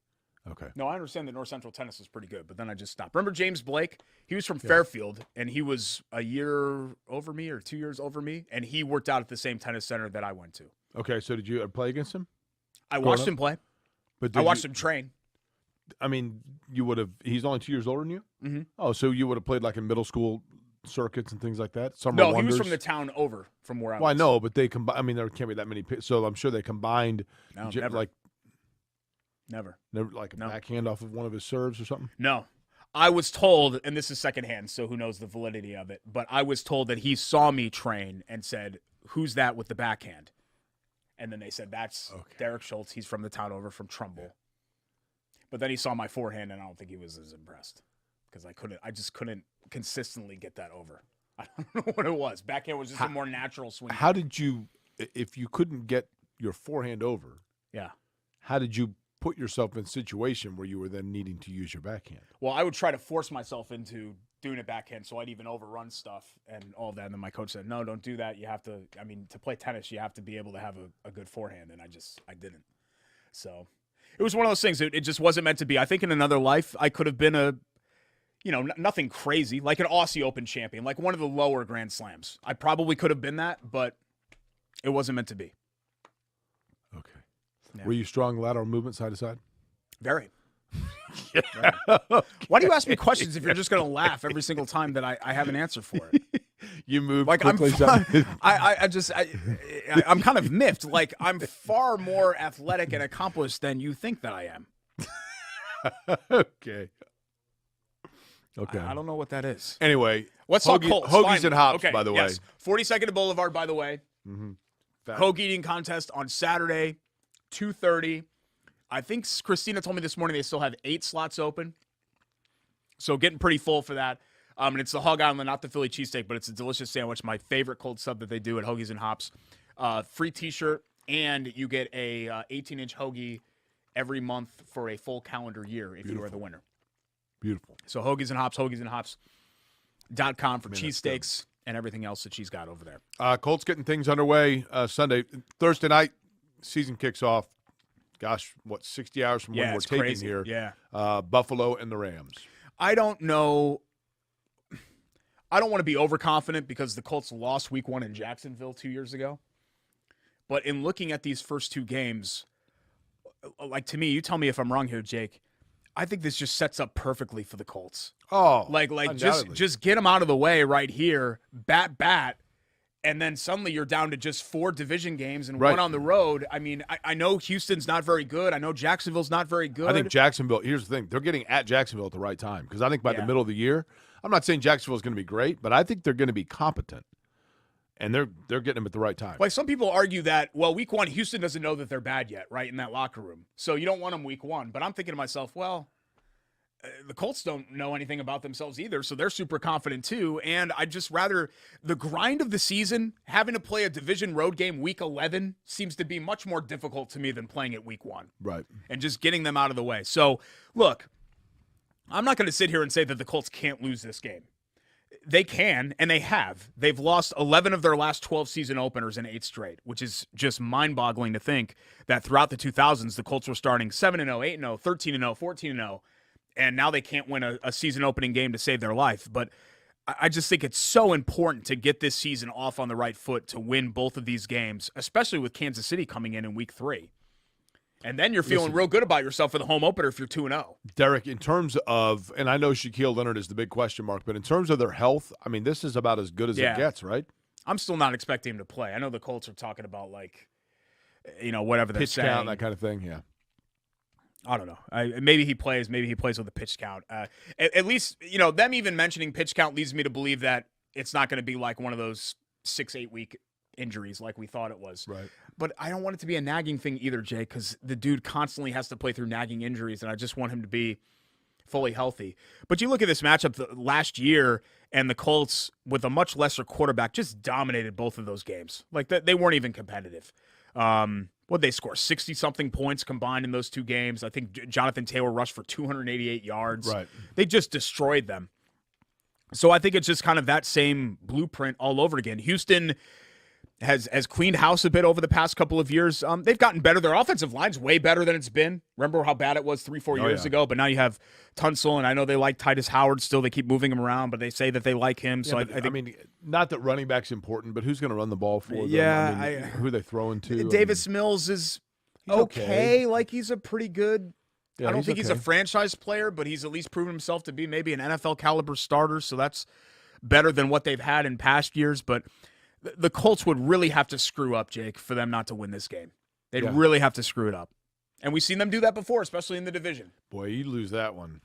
Okay. No, I understand that North Central tennis was pretty good, but then I just stopped. Remember James Blake? He was from Fairfield, and he was a year over me or 2 years over me, and he worked out at the same tennis center that I went to. Okay, so did you play against him? I watched him play. But I watched him train. I mean, you would have. He's only 2 years older than you. Mm-hmm. Oh, so you would have played like in middle school circuits and things like that. No, he was from the town over from where I was. Well, I know, but they combine. I mean, there can't be that many. So I'm sure they combined. No, never. Like never. Like a backhand off of one of his serves or something. No, I was told, and this is secondhand, so who knows the validity of it. But I was told that he saw me train and said, "Who's that with the backhand?" And then they said, "That's Derek Schultz. He's from the town over from Trumbull." Yeah. But then he saw my forehand, and I don't think he was as impressed because I just couldn't consistently get that over. I don't know what it was. Backhand was just a more natural swing. How did you, if you couldn't get your forehand over? Yeah. How did you put yourself in a situation where you were then needing to use your backhand? Well, I would try to force myself into doing a backhand, so I'd even overrun stuff and all that. And then my coach said, "No, don't do that. You have to. I mean, to play tennis, you have to be able to have a good forehand." And I didn't. So. It was one of those things. It just wasn't meant to be. I think in another life, I could have been nothing crazy, like an Aussie Open champion, like one of the lower Grand Slams. I probably could have been that, but it wasn't meant to be. Okay. Yeah. Were you strong lateral movement side to side? Very. Yeah. Why do you ask me questions if you're just going to laugh every single time that I have an answer for it? You move like quickly. I'm kind of miffed. Like I'm far more athletic and accomplished than you think that I am. Okay. I don't know what that is. Anyway, let's talk Colts. Hoagies and Hops, by the way. Yes. 42nd Boulevard, by the way. Mm-hmm. Hoagie eating contest on Saturday, 2:30. I think Christina told me this morning they still have 8 slots open. So getting pretty full for that. And it's the Hog Island, not the Philly cheesesteak, but it's a delicious sandwich. My favorite cold sub that they do at Hoagies and Hops. Free T-shirt, and you get a 18-inch hoagie every month for a full calendar year if you are the winner. Beautiful. So Hoagies and Hops.com for cheesesteaks and everything else that she's got over there. Colts getting things underway Sunday. Thursday night, season kicks off. Gosh, 60 hours from when we're taping crazy. here. Yeah. Buffalo and the Rams. I don't know. I don't want to be overconfident because the Colts lost week 1 in Jacksonville 2 years ago. But in looking at these first 2 games, like to me, you tell me if I'm wrong here, Jake, I think this just sets up perfectly for the Colts. Oh, like just get them out of the way right here, bat, and then suddenly you're down to just 4 division games and one on the road. I mean, I know Houston's not very good. I know Jacksonville's not very good. I think Jacksonville, here's the thing, they're getting at Jacksonville at the right time because I think by the middle of the year, I'm not saying Jacksonville's going to be great, but I think they're going to be competent. And they're getting them at the right time. Like some people argue that, well, week 1, Houston doesn't know that they're bad yet, right, in that locker room. So you don't want them week 1. But I'm thinking to myself, well, the Colts don't know anything about themselves either, so they're super confident too. And I'd just rather the grind of the season, having to play a division road game week 11 seems to be much more difficult to me than playing it week 1. Right. And just getting them out of the way. So, look, I'm not going to sit here and say that the Colts can't lose this game. They can, and they have. They've lost 11 of their last 12 season openers in 8 straight, which is just mind-boggling to think that throughout the 2000s, the Colts were starting 7-0, 8-0, 13-0, 14-0, and now they can't win a season opening game to save their life. But I just think it's so important to get this season off on the right foot to win both of these games, especially with Kansas City coming in week 3. And then you're feeling real good about yourself for the home opener if you're 2-0. Derek, in terms of, and I know Shaquille Leonard is the big question mark, but in terms of their health, I mean, this is about as good as it gets, right? I'm still not expecting him to play. I know the Colts are talking about, like, whatever they're pitch saying. count, that kind of thing, yeah. I don't know. Maybe he plays. Maybe he plays with a pitch count. At least, them even mentioning pitch count leads me to believe that it's not going to be like one of those 6-8 week injuries like we thought it was. Right. But I don't want it to be a nagging thing either, Jay, because the dude constantly has to play through nagging injuries, and I just want him to be fully healthy. But you look at this matchup last year, and the Colts, with a much lesser quarterback, just dominated both of those games. Like, they weren't even competitive. What'd they score? 60-something points combined in those two games. I think Jonathan Taylor rushed for 288 yards. Right. They just destroyed them. So I think it's just kind of that same blueprint all over again. Houston has cleaned house a bit over the past couple of years. They've gotten better. Their offensive line's way better than it's been. Remember how bad it was 3-4 years ago? But now you have Tunsil, and I know they like Titus Howard still. They keep moving him around, but they say that they like him. So I mean, not that running back's important, but who's going to run the ball for them? Yeah. Who are they throwing to? Davis Mills is okay. Like, he's a pretty good – I don't think he's a franchise player, but he's at least proven himself to be maybe an NFL caliber starter, so that's better than what they've had in past years. But the Colts would really have to screw up, Jake, for them not to win this game. They'd really have to screw it up. And we've seen them do that before, especially in the division. Boy, you lose that one.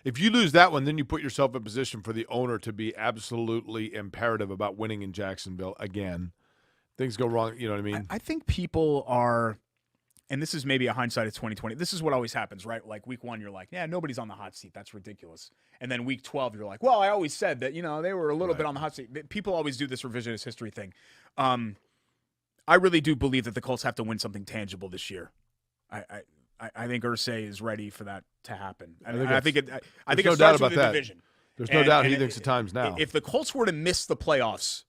If you lose that one, then you put yourself in a position for the owner to be absolutely imperative about winning in Jacksonville again. Things go wrong, you know what I mean? I think people are – and this is maybe a hindsight of 2020. This is what always happens, right? Like week 1, you're like, yeah, nobody's on the hot seat. That's ridiculous. And then week 12, you're like, well, I always said that, they were a little bit on the hot seat. People always do this revisionist history thing. I really do believe that the Colts have to win something tangible this year. I think Irsay is ready for that to happen. I think it starts with the division. There's no doubt he thinks the time's now. If the Colts were to miss the playoffs,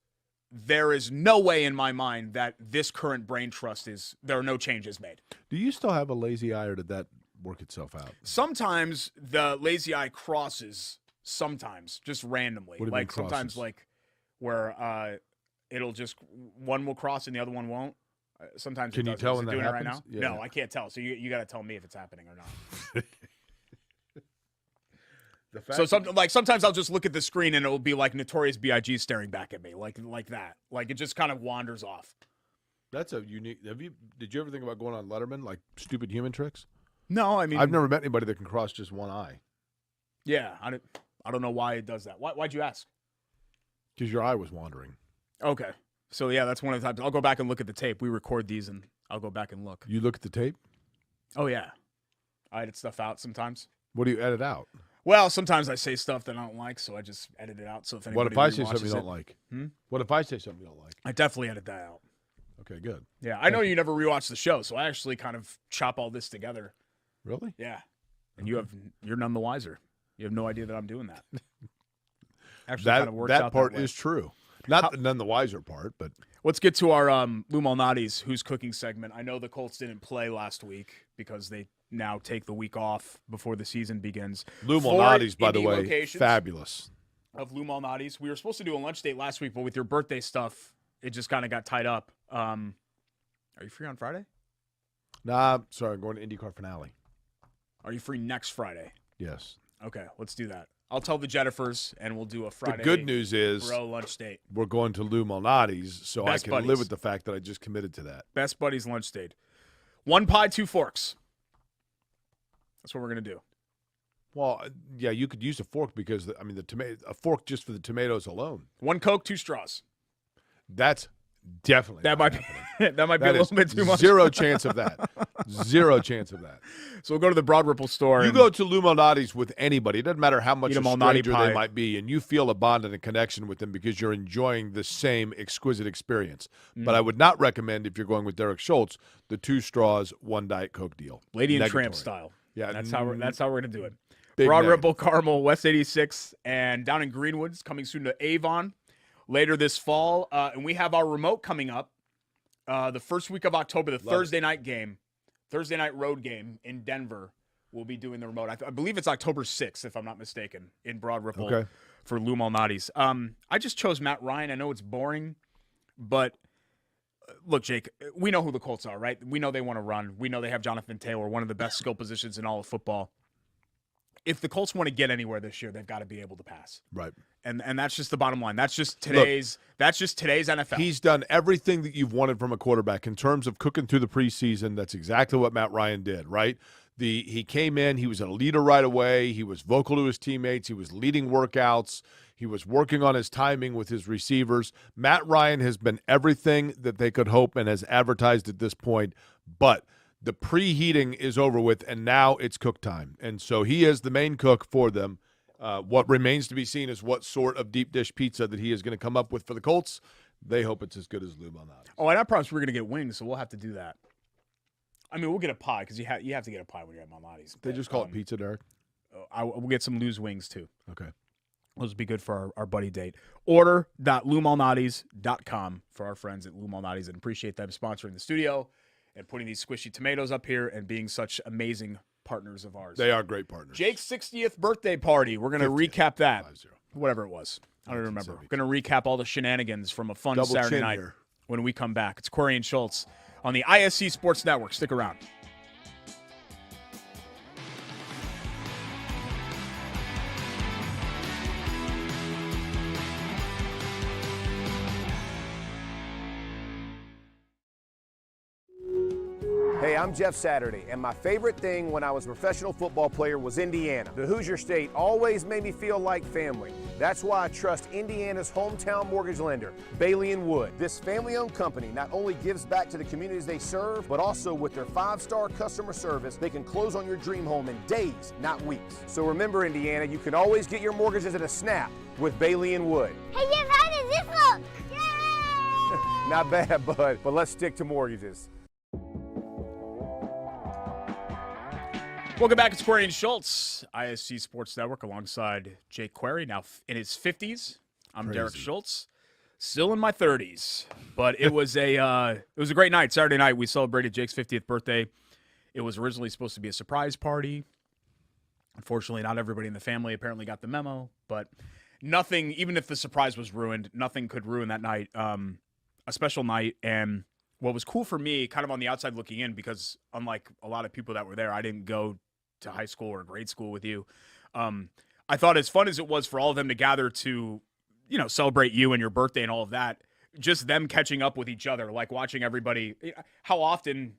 there is no way in my mind that this current brain trust there are no changes made. Do you still have a lazy eye, or did that work itself out? Sometimes the lazy eye crosses, sometimes just randomly. Like sometimes like where it'll just one will cross and the other one won't. Sometimes can you tell when that doing happens? It right now? Yeah. No, I can't tell. So you got to tell me if it's happening or not. So sometimes I'll just look at the screen and it'll be like Notorious B.I.G. staring back at me, like that. Like it just kind of wanders off. That's a unique. Did you ever think about going on Letterman, like stupid human tricks? No, I mean I've never met anybody that can cross just one eye. Yeah, I don't know why it does that. Why'd you ask? Because your eye was wandering. Okay, so yeah, that's one of the times. I'll go back and look at the tape. We record these, and I'll go back and look. You look at the tape? Oh yeah, I edit stuff out sometimes. What do you edit out? Well, sometimes I say stuff that I don't like, so I just edit it out. So if anybody what if I say something you don't like? What if I say something you don't like? I definitely edit that out. Okay, good. Yeah, I know you never rewatch the show, so I actually kind of chop all this together. Really? Yeah. And you're none the wiser. You have no idea that I'm doing that. Actually, kind of works out that part that way. is true. Not none the wiser part, but let's get to our Lou Malnati's Who's Cooking segment. I know the Colts didn't play last week because they now take the week off before the season begins. Lou Malnati's, by the way, fabulous. Of Lou Malnati's. We were supposed to do a lunch date last week, but with your birthday stuff, it just kind of got tied up. Are you free on Friday? Nah, sorry, I'm going to IndyCar finale. Are you free next Friday? Yes. Okay, let's do that. I'll tell the Jennifers, and we'll do a Friday. The good news is lunch date. We're going to Lou Malnati's, so Best I can buddies. live with the fact that I just committed to that. Best buddies lunch date. 1 pie, 2 forks. That's what we're going to do. Well, yeah, you could use a fork because, a fork just for the tomatoes alone. 1 Coke, 2 straws. That's definitely that might be a little bit too much. Zero chance of that. Zero chance of that. So we'll go to the Broad Ripple store. You go to Lou Malnati's with anybody. It doesn't matter how much a stranger they might be, and you feel a bond and a connection with them because you're enjoying the same exquisite experience. But I would not recommend, if you're going with Derek Schultz, the 2 straws, 1 Diet Coke deal. Lady and Tramp style. Yeah, that's how we're going to do it. Broad Ripple, Carmel, West 86, and down in Greenwood. It's coming soon to Avon later this fall. And we have our remote coming up the first week of October, the Thursday night game, Thursday night road game in Denver. We'll be doing the remote. I believe it's October 6th, if I'm not mistaken, in Broad Ripple for Lou Malnati's. I just chose Matt Ryan. I know it's boring, but look, Jake, we know who the Colts are, right? We know they want to run. We know they have Jonathan Taylor, one of the best skill positions in all of football. If the Colts want to get anywhere this year, they've got to be able to pass. Right. And that's just the bottom line. That's just today's NFL. He's done everything that you've wanted from a quarterback in terms of cooking through the preseason. That's exactly what Matt Ryan did, right? He came in, he was a leader right away. He was vocal to his teammates. He was leading workouts. He was working on his timing with his receivers. Matt Ryan has been everything that they could hope and has advertised at this point, but the preheating is over with, and now it's cook time. And so he is the main cook for them. What remains to be seen is what sort of deep dish pizza that he is going to come up with for the Colts. They hope it's as good as Lou Malnati's. Oh, and I promised we're going to get wings, so we'll have to do that. I mean, we'll get a pie because you have to get a pie when you're at Malnati's. They just call it pizza, Derek? We'll get some Lou's wings, too. Okay. Those would be good for our buddy date. Order.loumalnati's.com for our friends at Lou Malnati's, and appreciate them sponsoring the studio and putting these squishy tomatoes up here and being such amazing partners of ours. They are great partners. Jake's 60th birthday party. We're going to recap that. 50. Whatever it was. I don't remember. We're going to recap all the shenanigans from a fun Double Saturday chin night here. when we come back. It's Query and Schultz on the ISC Sports Network. Stick around. Hey, I'm Jeff Saturday, and my favorite thing when I was a professional football player was Indiana. The Hoosier State always made me feel like family. That's why I trust Indiana's hometown mortgage lender, Bailey & Wood. This family-owned company not only gives back to the communities they serve, but also with their 5-star customer service, they can close on your dream home in days, not weeks. So remember, Indiana, you can always get your mortgages at a snap with Bailey & Wood. Hey, Jeff, how does this look? Yay! Not bad, bud, but let's stick to mortgages. Welcome back. It's Query and Schultz, ISC Sports Network, alongside Jake Query, now in his 50s. I'm Derek Schultz, still in my 30s. But it was a great night. Saturday night, we celebrated Jake's 50th birthday. It was originally supposed to be a surprise party. Unfortunately, not everybody in the family apparently got the memo. But nothing, even if the surprise was ruined, nothing could ruin that night. A special night. And what was cool for me, kind of on the outside looking in, because unlike a lot of people that were there, I didn't go to high school or grade school with you. I thought as fun as it was for all of them to gather to, celebrate you and your birthday and all of that, just them catching up with each other, like watching everybody. How often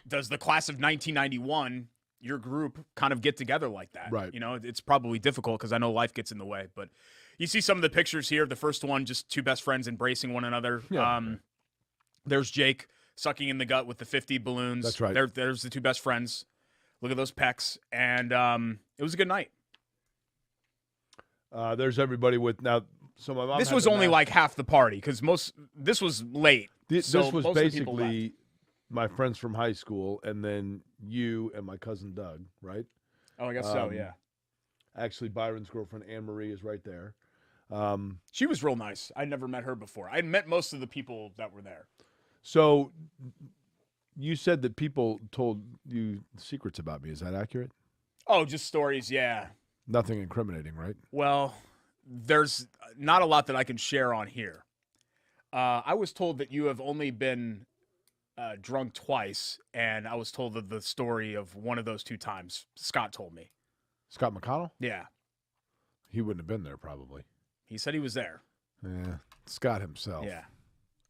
does the class of 1991, your group, kind of get together like that? Right. It's probably difficult because I know life gets in the way, but you see some of the pictures here. The first one, just two best friends embracing one another. Yeah. There's Jake sucking in the gut with the 50 balloons. That's right. There's the two best friends. Look at those pecs. And it was a good night. There's everybody with now. So my mom. This had was the only mask. like half the party because this was late. This so was most of the people basically my friends from high school, and then you and my cousin Doug, right? left. Oh, I guess so. Yeah. Actually, Byron's girlfriend Anne Marie is right there. She was real nice. I'd never met her before. I'd met most of the people that were there. So you said that people told you secrets about me. Is that accurate? Oh, just stories. Yeah. Nothing incriminating, right? Well, there's not a lot that I can share on here. I was told that you have only been drunk twice, and I was told the story of one of those two times. Scott told me. Scott McConnell? Yeah. He wouldn't have been there, probably. He said he was there. Yeah, Scott himself. Yeah.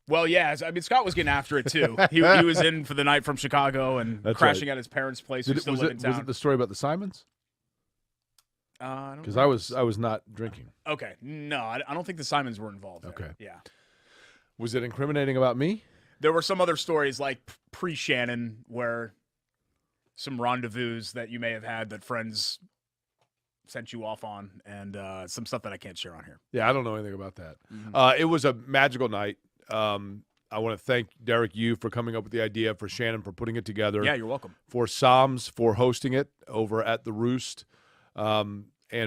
Well, yeah. I mean, Scott was getting after it, too. He was in for the night from Chicago and That's crashing right. at his parents' place. Was in town. it the story about the Simons? Because I was not drinking. Okay. No, I don't think the Simons were involved there. Okay. Yeah. Was it incriminating about me? There were some other stories like pre-Shannon where some rendezvous that you may have had that friends sent you off on, and some stuff that I can't share on here. Yeah, I don't know anything about that. Mm-hmm. It was a magical night. I want to thank Derek, you for coming up with the idea, for Shannon for putting it together. Yeah, you're welcome. For Psalms for hosting it over at the Roost, and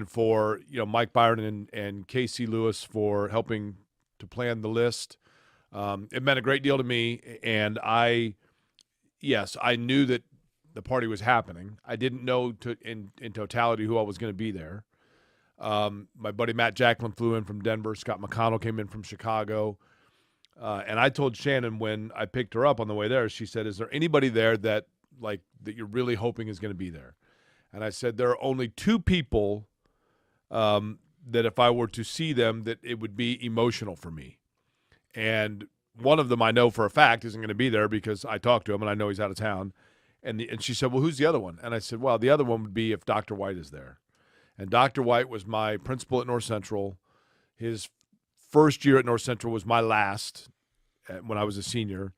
for Mike Byron and Casey Lewis for helping to plan the list. It meant a great deal to me, and I knew that the party was happening. I didn't know in totality who I was going to be there. My buddy Matt Jacklin flew in from Denver. Scott McConnell came in from Chicago. And I told Shannon when I picked her up on the way there, she said, "Is there anybody there that you're really hoping is going to be there?" And I said, "There are only two people that if I were to see them, that it would be emotional for me. And one of them I know for a fact isn't going to be there because I talked to him and I know he's out of town. And she said, well, who's the other one? And I said, well, the other one would be if Dr. White is there. And Dr. White was my principal at North Central. His first year at North Central was my last when I was a senior.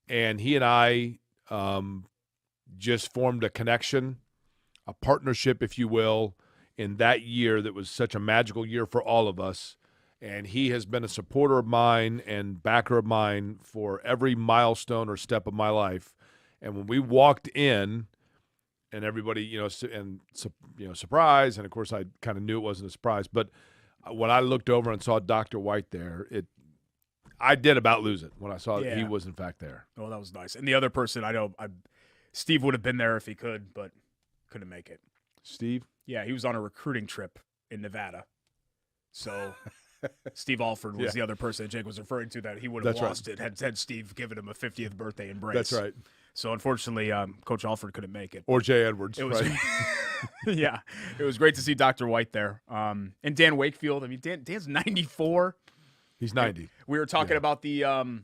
And he and I just formed a connection, a partnership, if you will, in that year that was such a magical year for all of us. And he has been a supporter of mine and backer of mine for every milestone or step of my life. And when we walked in, and everybody, surprise, and of course I kind of knew it wasn't a surprise, but when I looked over and saw Dr. White there, I did about lose it when I saw that he was in fact there. Oh, that was nice. And the other person, Steve would have been there if he could, but couldn't make it. Steve? Yeah, he was on a recruiting trip in Nevada. So Steve Alford was the other person that Jake was referring to that he would have lost it had Steve given him a 50th birthday embrace. That's right. So unfortunately, Coach Alford couldn't make it. Or Jay Edwards. It was, right? yeah, it was great to see Dr. White there. And Dan Wakefield. I mean, Dan's 94. He's 90. We were talking about the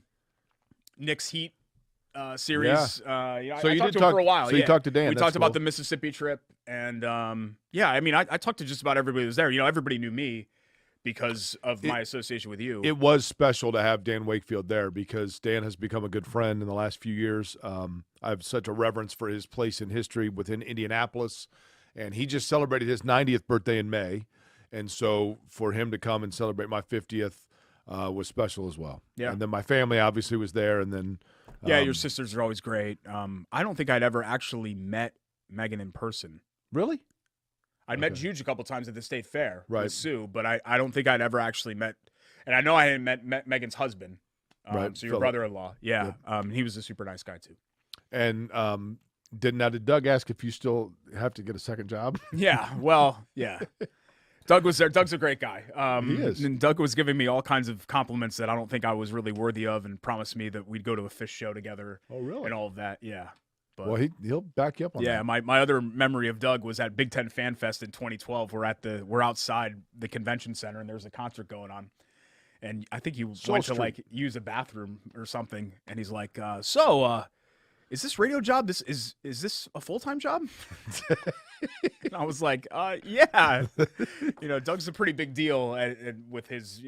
Knicks Heat series. Yeah. I so you talked did to him for a while. So you talked to Dan. We That's talked about cool. the Mississippi trip. And, I mean, I talked to just about everybody who was there. Everybody knew me because of my association with you. It was special to have Dan Wakefield there because Dan has become a good friend in the last few years. I have such a reverence for his place in history within Indianapolis, and he just celebrated his 90th birthday in May, and so for him to come and celebrate my 50th was special as well. Yeah. And then my family obviously was there, and then your sisters are always great. I don't think I'd ever actually met Megan in person. Really? I'd met Juge a couple times at the State Fair with Sue, but I don't think I'd ever actually met – and I know I hadn't met Megan's husband, so your brother-in-law. Yeah, he was a super nice guy too. And did Doug ask if you still have to get a second job? Yeah, well, yeah. Doug was there. Doug's a great guy. He is. And Doug was giving me all kinds of compliments that I don't think I was really worthy of and promised me that we'd go to a fish show together. Oh, really? And all of that, yeah. But, Well, he'll back you up on that. yeah, my other memory of Doug was at Big Ten Fan Fest in 2012. We're outside the convention center and there's a concert going on, and I think he went to use a bathroom or something, and he's like, is this radio job? Is this a full-time job? And I was like, yeah. Doug's a pretty big deal with his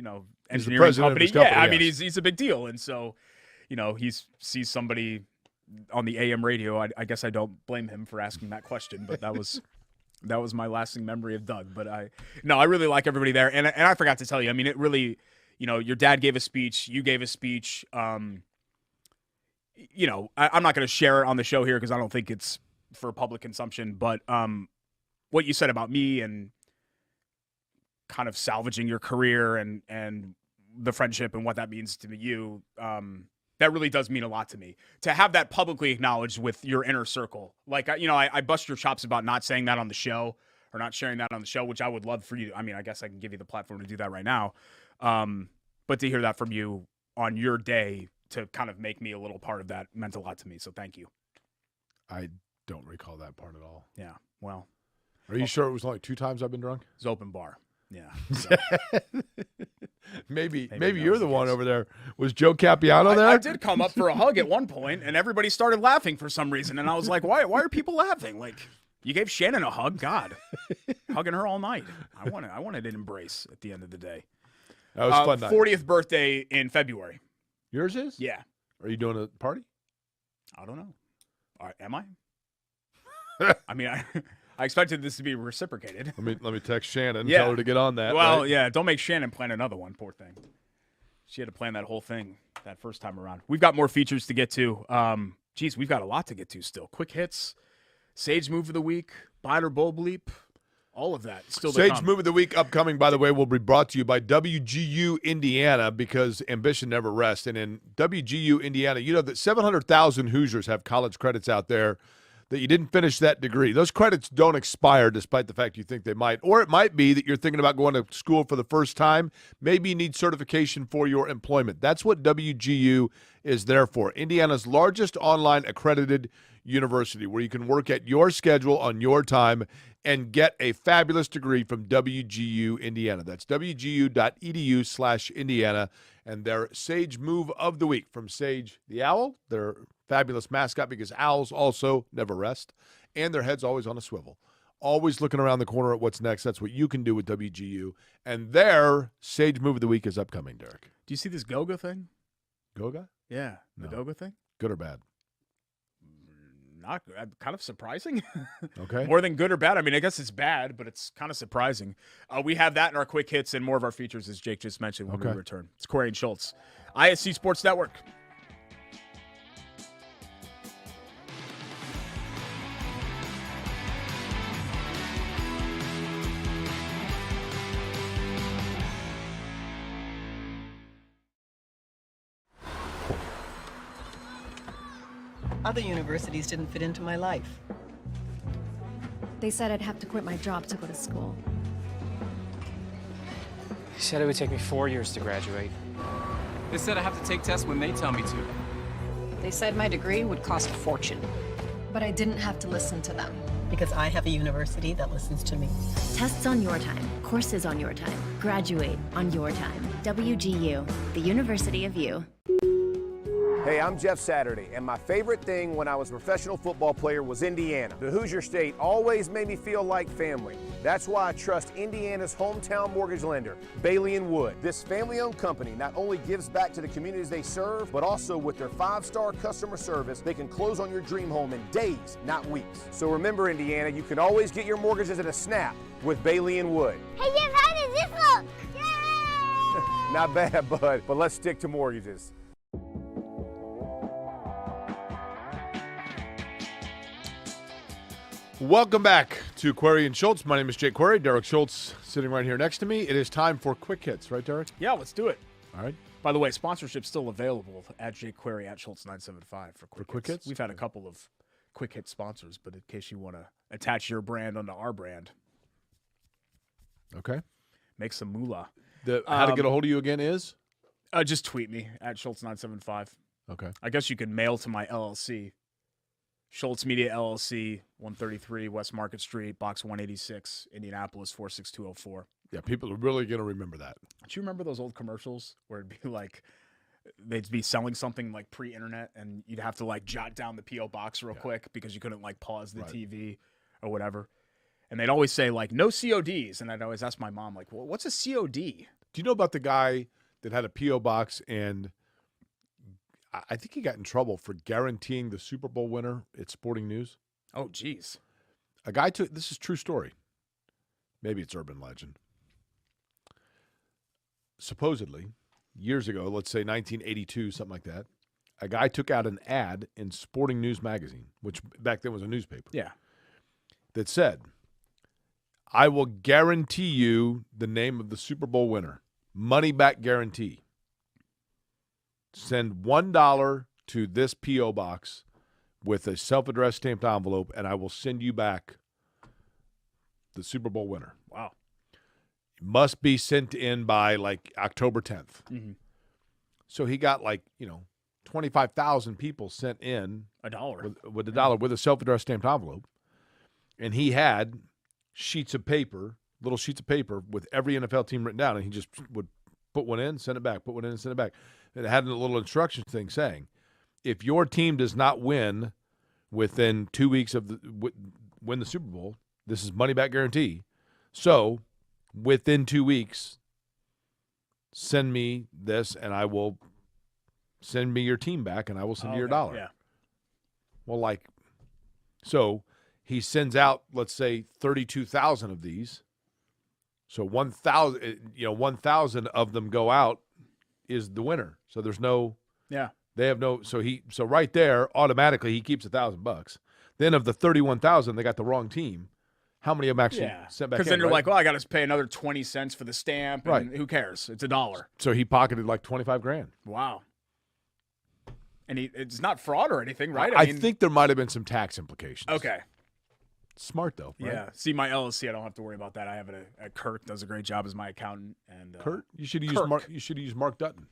engineering company. Yeah, I mean he's a big deal, and so he sees somebody on the AM radio. I guess I don't blame him for asking that question, but that was my lasting memory of Doug. But I really like everybody there, and I forgot to tell you. I mean, it really, your dad gave a speech, you gave a speech. I'm not going to share it on the show here because I don't think it's for public consumption. But what you said about me and kind of salvaging your career and the friendship and what that means to you. That really does mean a lot to me to have that publicly acknowledged with your inner circle. Like, I bust your chops about not saying that on the show or not sharing that on the show, which I would love for you. I mean, I guess I can give you the platform to do that right now. But to hear that from you on your day to kind of make me a little part of that meant a lot to me. So thank you. I don't recall that part at all. Yeah. Well, are you sure it was only 2 times I've been drunk? It's open bar. Yeah. So. Maybe you're the one over there. Was Joe Capiano there? I did come up for a hug at one point, and everybody started laughing for some reason. And I was like, why are people laughing? Like, you gave Shannon a hug? God. Hugging her all night. I wanted an embrace at the end of the day. That was fun night. 40th birthday in February. Yours is? Yeah. Are you doing a party? I don't know. Am I? I mean, I expected this to be reciprocated. Let me text Shannon and tell her to get on that. Well, right? yeah, don't make Shannon plan another one, poor thing. She had to plan that whole thing that first time around. We've got more features to get to. We've got a lot to get to still. Quick hits, Sage Move of the Week, Bite or Bull Bleep, all of that still to Sage come. Move of the Week upcoming, by the way, will be brought to you by WGU Indiana because ambition never rests. And in WGU Indiana, you know that 700,000 Hoosiers have college credits out there that you didn't finish that degree. Those credits don't expire despite the fact you think they might. Or it might be that you're thinking about going to school for the first time. Maybe you need certification for your employment. That's what WGU is there for. Indiana's largest online accredited University, where you can work at your schedule on your time and get a fabulous degree from WGU Indiana. That's wgu.edu/Indiana. And their Sage Move of the Week from Sage the Owl, their fabulous mascot, because owls also never rest, and their head's always on a swivel. Always looking around the corner at what's next. That's what you can do with WGU. And their Sage Move of the Week is upcoming, Derek. Do you see this Goga thing? Goga? Yeah, the Goga thing. Good or bad? Not kind of surprising. Okay. More than good or bad. I mean, I guess it's bad, but it's kind of surprising. We have that in our quick hits and more of our features, as Jake just mentioned, when we return. It's Corey and Schultz, ISC Sports Network. Other universities didn't fit into my life. They said I'd have to quit my job to go to school. They said it would take me 4 years to graduate. They said I have to take tests when they tell me to. They said my degree would cost a fortune. But I didn't have to listen to them. Because I have a university that listens to me. Tests on your time, courses on your time, graduate on your time. WGU, the University of You. Hey, I'm Jeff Saturday, and my favorite thing when I was a professional football player was Indiana. The Hoosier State always made me feel like family. That's why I trust Indiana's hometown mortgage lender, Bailey & Wood. This family-owned company not only gives back to the communities they serve, but also with their 5-star customer service, they can close on your dream home in days, not weeks. So remember, Indiana, you can always get your mortgages at a snap with Bailey & Wood. Hey, Jeff, how does this look? Yay! Not bad, bud, but let's stick to mortgages. Welcome back to Query and Schultz. My name is Jake Query. Derek Schultz sitting right here next to me. It is time for quick hits, right, Derek? Yeah, let's do it. All right. By the way, sponsorship's still available at jQuery at Schultz975 for quick hits. We've had a couple of quick hit sponsors, but in case you want to attach your brand onto our brand, Okay. make some moolah. How to get a hold of you again is? Just tweet me at Schultz975. Okay. I guess you can mail to my LLC. Schultz Media LLC, 133 West Market Street, Box 186, Indianapolis 46204. Yeah, people are really going to remember that. Do you remember those old commercials where it'd be like, they'd be selling something like pre-internet and you'd have to like jot down the P.O. box real quick because you couldn't like pause the TV or whatever. And they'd always say like, no CODs. And I'd always ask my mom like, well, what's a COD? Do you know about the guy that had a P.O. box and I think he got in trouble for guaranteeing the Super Bowl winner at Sporting News? Oh, geez. A guy took, this is true story. Maybe it's urban legend. Supposedly, years ago, let's say 1982, something like that, a guy took out an ad in Sporting News magazine, which back then was a newspaper. Yeah. That said, I will guarantee you the name of the Super Bowl winner. Money back guarantee. Send $1 to this P.O. box with a self-addressed stamped envelope, and I will send you back the Super Bowl winner. Wow. Must be sent in by like October 10th. Mm-hmm. So he got 25,000 people sent in $1 with $1 with a self-addressed stamped envelope, and he had sheets of paper, little sheets of paper with every NFL team written down, and he just would put one in, send it back, put one in, send it back. And it had a little instruction thing saying, if your team does not win within 2 weeks of win the Super Bowl, this is money back guarantee. So within 2 weeks, send me this, and I will send me your team back, and I will send you your $1. Yeah. Well, so he sends out, let's say, 32,000 of these. So 1,000 of them go out is the winner. So there's no, they have no. So right there, automatically he keeps $1,000. Then of the 31,000, they got the wrong team. How many of them actually sent back? Because then you're like, well, I got to pay another 20 cents for the stamp. And Right. Who cares? It's $1. So he pocketed like $25,000. Wow. And it's not fraud or anything, right? I think there might have been some tax implications. Okay. Smart though. Right? Yeah. See, my LLC, I don't have to worry about that. I have it at Kurt, does a great job as my accountant. And Kurt, you should use Kirk. Mark. You should use Mark Dutton.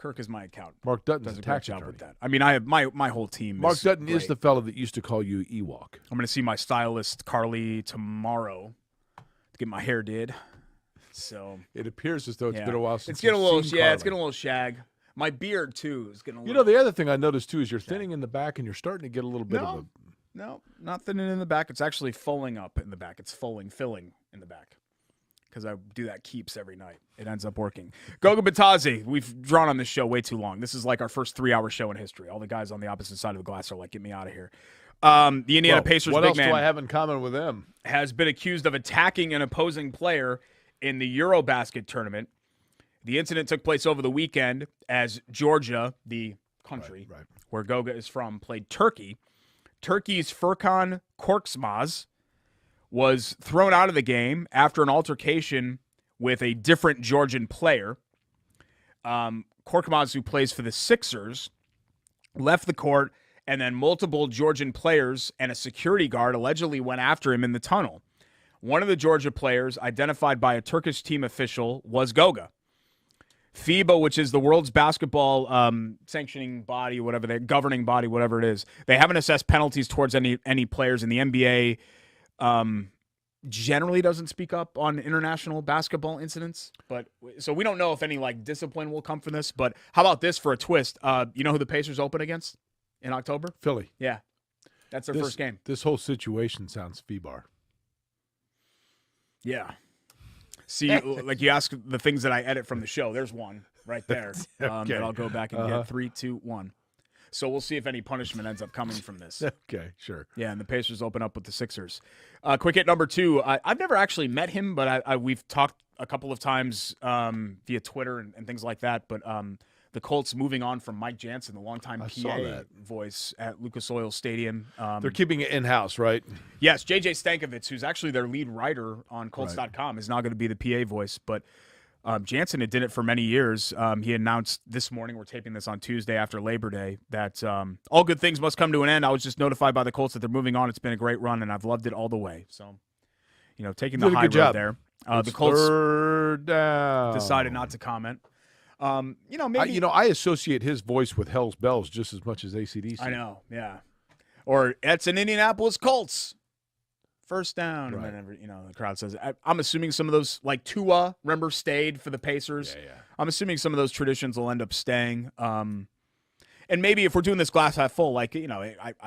Kirk is my accountant. Mark Dutton's does a a great tax job attorney. with that. I mean, I have my whole team. Mark Dutton is great. the fellow that used to call you Ewok. I'm going to see my stylist Carly tomorrow to get my hair did. So It appears as though it's been a while since it's getting a little you've seen Carly. it's getting a little shag. My beard too is getting a little. You know, the other thing I noticed too is you're thinning in the back and you're starting to get a little bit of a. No, not thinning in the back. It's actually fulling up in the back. It's filling in the back. Because I do that keeps every night. It ends up working. Goga Batazzi, we've drawn on this show way too long. This is like our first 3-hour show in history. All the guys on the opposite side of the glass are like, get me out of here. The Indiana Pacers what big else man do I have in common with them? has been accused of attacking an opposing player in the Eurobasket tournament. The incident took place over the weekend as Georgia, the country where Goga is from, played Turkey. Turkey's Furkan Korkmaz was thrown out of the game after an altercation with a different Georgian player. Korkmaz, who plays for the Sixers, left the court, and then multiple Georgian players and a security guard allegedly went after him in the tunnel. One of the Georgia players, identified by a Turkish team official, was Goga. FIBA, which is the world's basketball sanctioning body, governing body, whatever it is, they haven't assessed penalties towards any players in the NBA. Generally doesn't speak up on international basketball incidents, but so we don't know if any like discipline will come from this. But how about this for a twist? You know who the Pacers open against in October? Philly. Yeah, that's their first game. This whole situation sounds FIBAR. Yeah. See, like you ask the things that I edit from the show. There's one right there Okay. that I'll go back and get. 3, 2, 1. So we'll see if any punishment ends up coming from this. Okay, sure. Yeah, and the Pacers open up with the Sixers. Quick hit number 2. I've never actually met him, but we've talked a couple of times via Twitter and things like that. But the Colts moving on from Mike Jansen, the longtime PA voice at Lucas Oil Stadium. They're keeping it in-house, right? Yes, J.J. Stankovitz, who's actually their lead writer on Colts.com, is now going to be the PA voice. But Jansen had did it for many years. He announced this morning, we're taping this on Tuesday after Labor Day, that all good things must come to an end. I was just notified by the Colts that they're moving on. It's been a great run, and I've loved it all the way. So, taking the high road there. The Colts third down. decided not to comment. Maybe I associate his voice with Hell's Bells just as much as AC/DC. I know, yeah. Or it's an Indianapolis Colts. First down, Right. and then the crowd says. I'm assuming some of those, like Tua, remember, stayed for the Pacers. Yeah. I'm assuming some of those traditions will end up staying. And maybe if we're doing this glass half full, I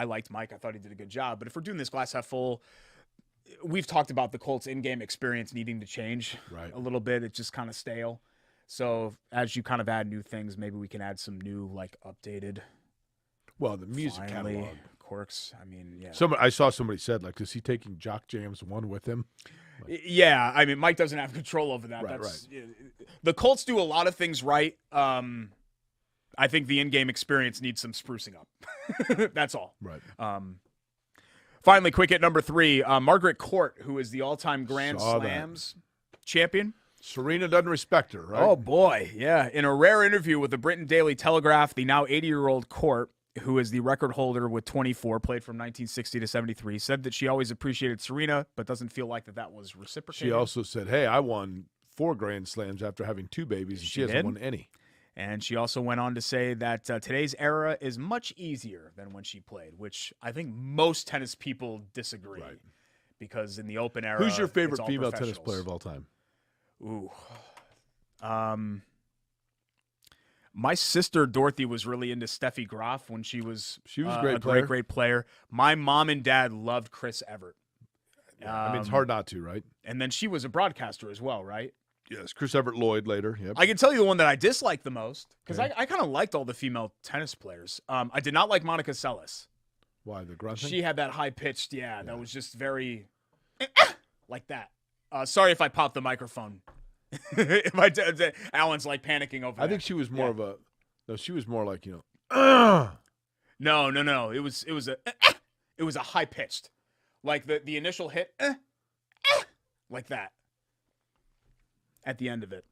liked Mike. I thought he did a good job. But if we're doing this glass half full, we've talked about the Colts in-game experience needing to change a little bit. It's just kind of stale. So as you kind of add new things, maybe we can add some new, updated. Well, the music catalog. Quirks. I mean, yeah. I saw somebody said, is he taking Jock Jams 1 with him? Yeah, I mean, Mike doesn't have control over that. Right. The Colts do a lot of things right. I think the in-game experience needs some sprucing up. That's all. Right. Finally, quick hit number 3. Margaret Court, who is the all-time Grand Saw Slams champion. Serena doesn't respect her, right? Oh, boy, yeah. In a rare interview with the Britain Daily Telegraph, the now 80-year-old Court, who is the record holder with 24, played from 1960 to 73, said that she always appreciated Serena, but doesn't feel like that was reciprocated. She also said, hey, I won 4 Grand Slams after having 2 babies, and she hasn't won any. And she also went on to say that today's era is much easier than when she played, which I think most tennis people disagree. Right. Because in the open era, Who's your favorite it's all female tennis professionals. player of all time? Ooh. My sister Dorothy was really into Steffi Graf when she was a great player. great player. My mom and dad loved Chris Evert. I mean, it's hard not to, right? And then she was a broadcaster as well, right? Yes, Chris Everett Lloyd later. Yep. I can tell you the one that I disliked the most, because I kind of liked all the female tennis players. I did not like Monica Seles. Why, the grunting? She had that high-pitched, that was just very like that. Sorry if I popped the microphone. Alan's like panicking over I there. think she was more of a – no, she was more like, No. It was a high-pitched. Like the initial hit, like that. At the end of it.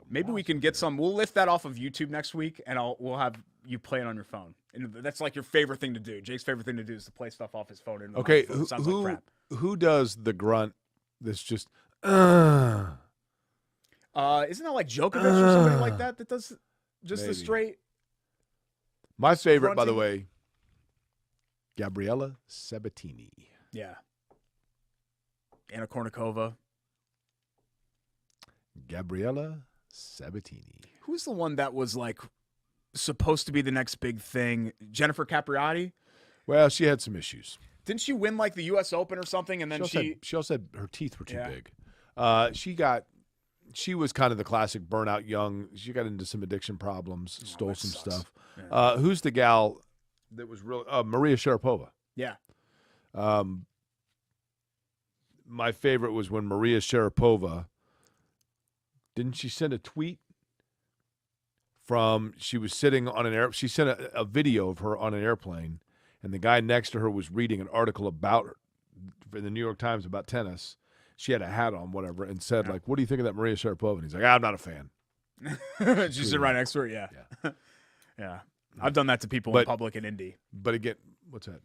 Maybe we can get some. We'll lift that off of YouTube next week, and we'll have you play it on your phone. And that's like your favorite thing to do. Jake's favorite thing to do is to play stuff off his phone. And okay, sounds like crap. Who does the grunt that's just Isn't that like Djokovic or somebody like that does? Just the Maybe. straight. My favorite, by the grunting. way, Gabriella Sabatini. Yeah. Anna Kournikova. Gabriella Sabatini. Who's the one that was like supposed to be the next big thing? Jennifer Capriati? Well, she had some issues. Didn't she win like the U.S. Open or something? And then She also said her teeth were too Yeah. big. She was kind of the classic burnout young. She got into some addiction problems, stole that some sucks. stuff. Yeah. Who's the gal that was real? Maria Sharapova. Yeah. My favorite was when Maria Sharapova, didn't she send a tweet from, she was sitting on an she sent a video of her on an airplane, and the guy next to her was reading an article about her in the New York Times about tennis. She had a hat on, whatever, and said, like, what do you think of that Maria Sharapova? And he's like, I'm not a fan. She sit right next to her. Yeah. Yeah. I've done that to people in public in Indy. But again, what's that?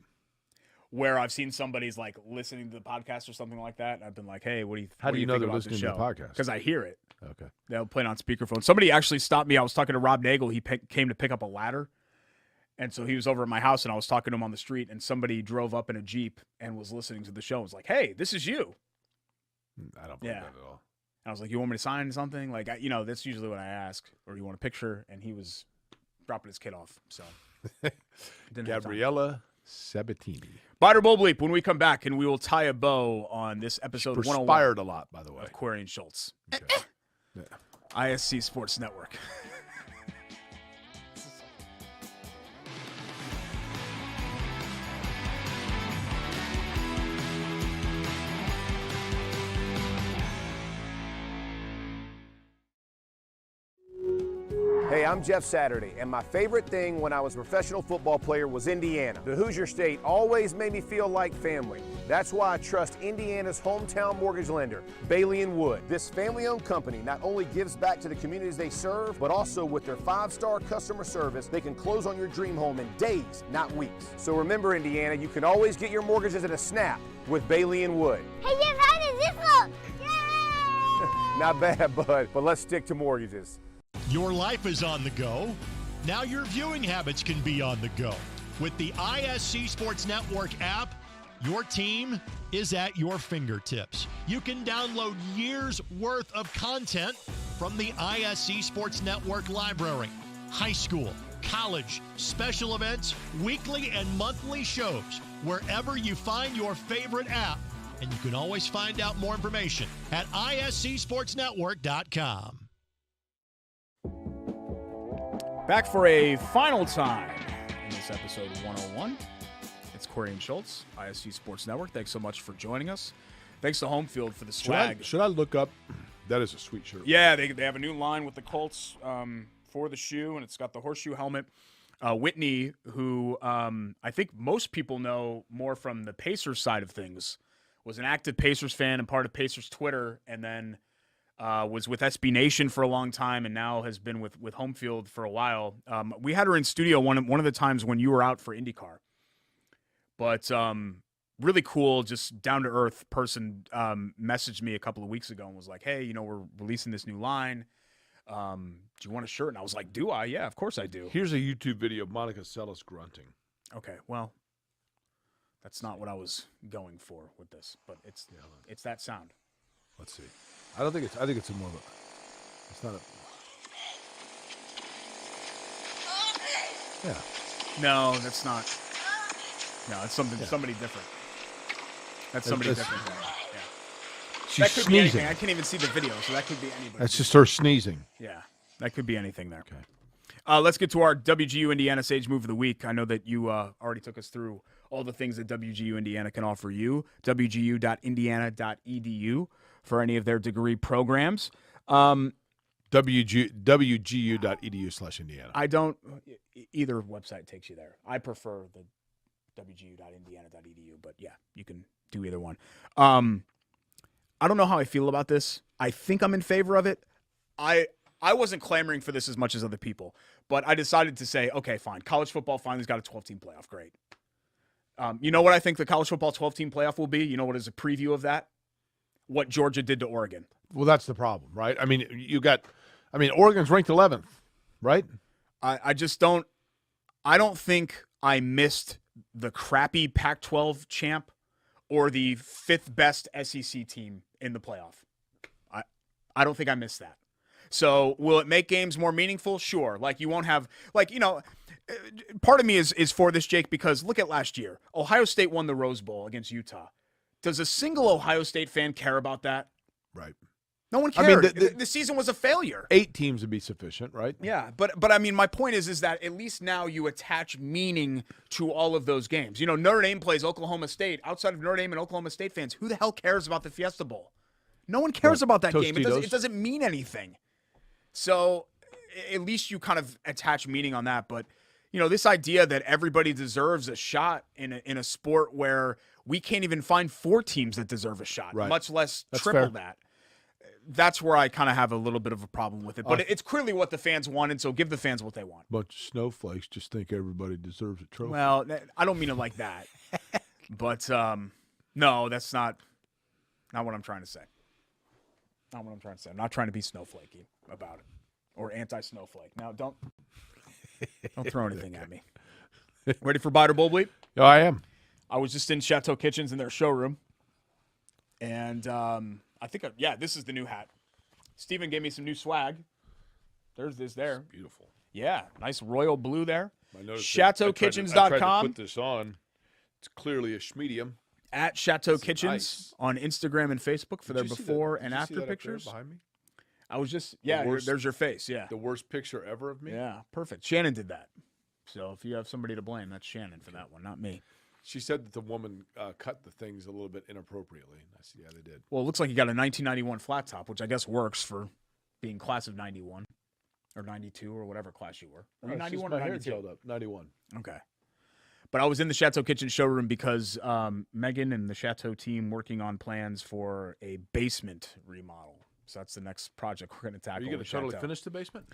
Where I've seen somebody's like listening to the podcast or something like that. And I've been like, hey, How do you know think they're about listening to the podcast? Because I hear it. Okay. They'll play it on speakerphone. Somebody actually stopped me. I was talking to Rob Nagel. He came to pick up a ladder. And so he was over at my house, and I was talking to him on the street, and somebody drove up in a Jeep and was listening to the show and was like, hey, this is you. I don't believe that at all. And I was like, you want me to sign something? Like, that's usually what I ask. Or you want a picture? And he was dropping his kid off. So didn't have time. Gabriella Sabatini. Bite or Bowl Bleep when we come back, and we will tie a bow on this episode 101 Perspired a lot, by the way. of Query and Schultz. Okay. Yeah. ISC Sports Network. Hey, I'm Jeff Saturday, and my favorite thing when I was a professional football player was Indiana. The Hoosier State always made me feel like family. That's why I trust Indiana's hometown mortgage lender, Bailey & Wood. This family-owned company not only gives back to the communities they serve, but also with their 5-star customer service, they can close on your dream home in days, not weeks. So remember, Indiana, you can always get your mortgages at a snap with Bailey & Wood. Hey, Jeff, how does this look? Yay! Not bad, bud, but let's stick to mortgages. Your life is on the go. Now your viewing habits can be on the go. With the ISC Sports Network app, your team is at your fingertips. You can download years' worth of content from the ISC Sports Network library. High school, college, special events, weekly and monthly shows, wherever you find your favorite app. And you can always find out more information at iscsportsnetwork.com. Back for a final time in this episode of 101. It's Query and Schultz, ISC Sports Network. Thanks so much for joining us. Thanks to Home Field for the swag. Should I look up? That is a sweet shirt. Yeah, they have a new line with the Colts for the shoe, and it's got the horseshoe helmet. Whitney, who I think most people know more from the Pacers side of things, was an active Pacers fan and part of Pacers Twitter, and then was with SB Nation for a long time, and now has been with Home Field for a while. We had her in studio one of the times when you were out for IndyCar. But really cool, just down-to-earth person messaged me a couple of weeks ago and was like, hey, we're releasing this new line. Do you want a shirt? And I was like, do I? Yeah, of course I do. Here's a YouTube video of Monica Seles grunting. Okay, well, that's not what I was going for with this, but it's that sound. Let's see. I think it's a more of a, it's not a, yeah. No, that's not. No, it's somebody different. That's somebody different. Yeah. She's That could be sneezing. anything. I can't even see the video, so that could be anybody. That's just her sneezing. Yeah, that could be anything there. Okay. Let's get to our WGU Indiana Sage Move of the Week. I know that you already took us through all the things that WGU Indiana can offer you. WGU.indiana.edu for any of their degree programs. WGU.edu/Indiana. I don't. Either website takes you there. I prefer the WGU.indiana.edu, but yeah, you can do either one. I don't know how I feel about this. I think I'm in favor of it. I wasn't clamoring for this as much as other people, but I decided to say, okay, fine. College football finally's got a 12-team playoff. Great. You know what I think the college football 12-team playoff will be? You know what is a preview of that? What Georgia did to Oregon. Well, that's the problem, right? I mean, Oregon's ranked 11th, right? I just don't. I don't think I missed the crappy Pac-12 champ or the 5th best SEC team in the playoff. I don't think I missed that. So will it make games more meaningful? Sure. Like you won't have part of me is for this, Jake, because look at last year. Ohio State won the Rose Bowl against Utah. Does a single Ohio State fan care about that? Right. No one cared. I mean, the season was a failure. 8 teams would be sufficient, right? Yeah, but I mean, my point is that at least now you attach meaning to all of those games. You know, Notre Dame plays Oklahoma State. Outside of Notre Dame and Oklahoma State fans, who the hell cares about the Fiesta Bowl? No one cares about that game. It doesn't mean anything. So at least you kind of attach meaning on that. But, you know, this idea that everybody deserves a shot in a sport where we can't even find 4 teams that deserve a shot, much less triple that. That's where I kind of have a little bit of a problem with it. But it's clearly what the fans wanted, so give the fans what they want. Bunch of snowflakes just think everybody deserves a trophy. Well, I don't mean it like that. But, no, that's not what I'm trying to say. Not what I'm trying to say. I'm not trying to be snowflakey about it or anti-snowflake. Now, don't throw anything at me. Ready for Bite or Bold Bleep? Oh, I am. I was just in Chateau Kitchens in their showroom, and I think, this is the new hat. Steven gave me some new swag. There's this there. It's beautiful. Yeah, nice royal blue there. ChateauKitchens.com. I tried to put this on. It's clearly a schmedium. At Chateau Kitchens on Instagram and Facebook for their before and after pictures. Behind me? I was just, there's your face, yeah. The worst picture ever of me? Yeah, perfect. Shannon did that. So if you have somebody to blame, that's Shannon for that one, not me. She said that the woman cut the things a little bit inappropriately. I said, yeah, they did. Well, it looks like you got a 1991 flat top, which I guess works for being class of 91 or 92 or whatever class you were. Were you 91 or 92? 91. Okay. But I was in the Chateau Kitchen showroom because Megan and the Chateau team working on plans for a basement remodel. So that's the next project we're going to tackle. Are you going to totally finish the basement?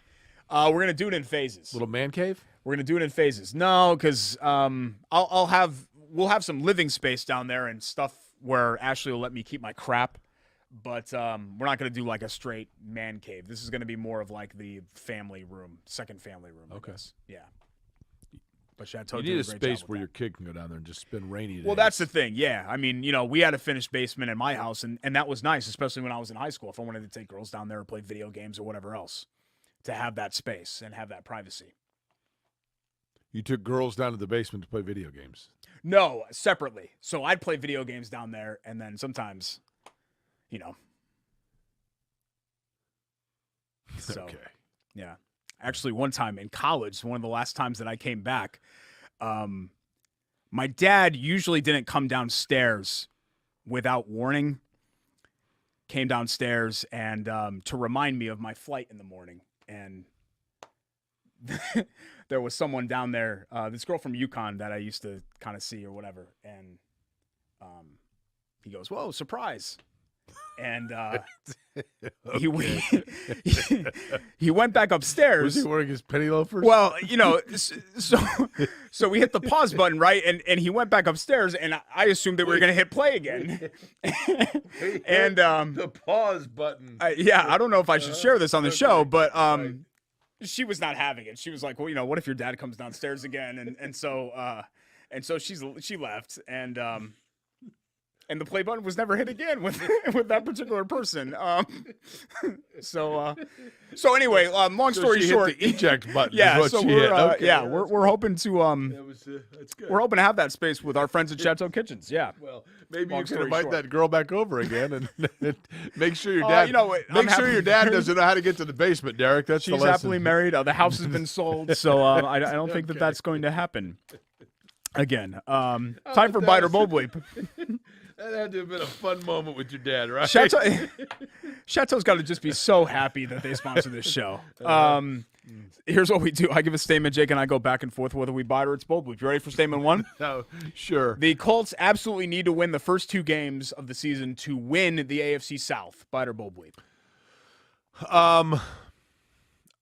We're going to do it in phases. Little man cave? We're going to do it in phases. No, because we'll have some living space down there and stuff where Ashley will let me keep my crap. But we're not going to do like a straight man cave. This is going to be more of like the family room, second family room. Okay. Yeah. But Chateau you need a space where your kid can go down there and just spend rainy days. Well, that's the thing. Yeah. I mean, you know, we had a finished basement in my house, and that was nice, especially when I was in high school. If I wanted to take girls down there or play video games or whatever else, to have that space and have that privacy. You took girls down to the basement to play video games? No, separately. So I'd play video games down there, and then sometimes, you know. So, okay. Yeah. Actually, one time in college, one of the last times that I came back, my dad usually didn't come downstairs without warning. Came downstairs and to remind me of my flight in the morning. And there was someone down there, this girl from UConn that I used to kind of see or whatever. And he goes, "Whoa, surprise." And he went back upstairs. Was he wearing his penny loafers? Well, you know, so we hit the pause button, right? And he went back upstairs, and I assumed that we were going to hit play again. And the pause button. I don't know if I should share this on the show, but she was not having it. She was like, "Well, you know, what if your dad comes downstairs again?" And so she left, and the play button was never hit again with that particular person. So anyway, long story short, hit the eject button. Yeah, is what so she hit. Okay. We're hoping to that's good. we're hoping to have that space with our friends at Chateau Kitchens. Yeah. Well, maybe you can story invite short. that girl back over again and make sure your dad. You know what? Make sure your dad doesn't know how to get to the basement, Derek. That's She's the lesson. happily married. The house has been sold, so I don't think that's going to happen again. Time for Bite or Bold Bleep. That had to have been a fun moment with your dad, right? Chateau's got to just be so happy that they sponsor this show. Here's what we do. I give a statement, Jake, and I go back and forth whether we bite or it's bold. You ready for statement one? No, sure. The Colts absolutely need to win the first 2 games of the season to win the AFC South. Bite or bold bleep?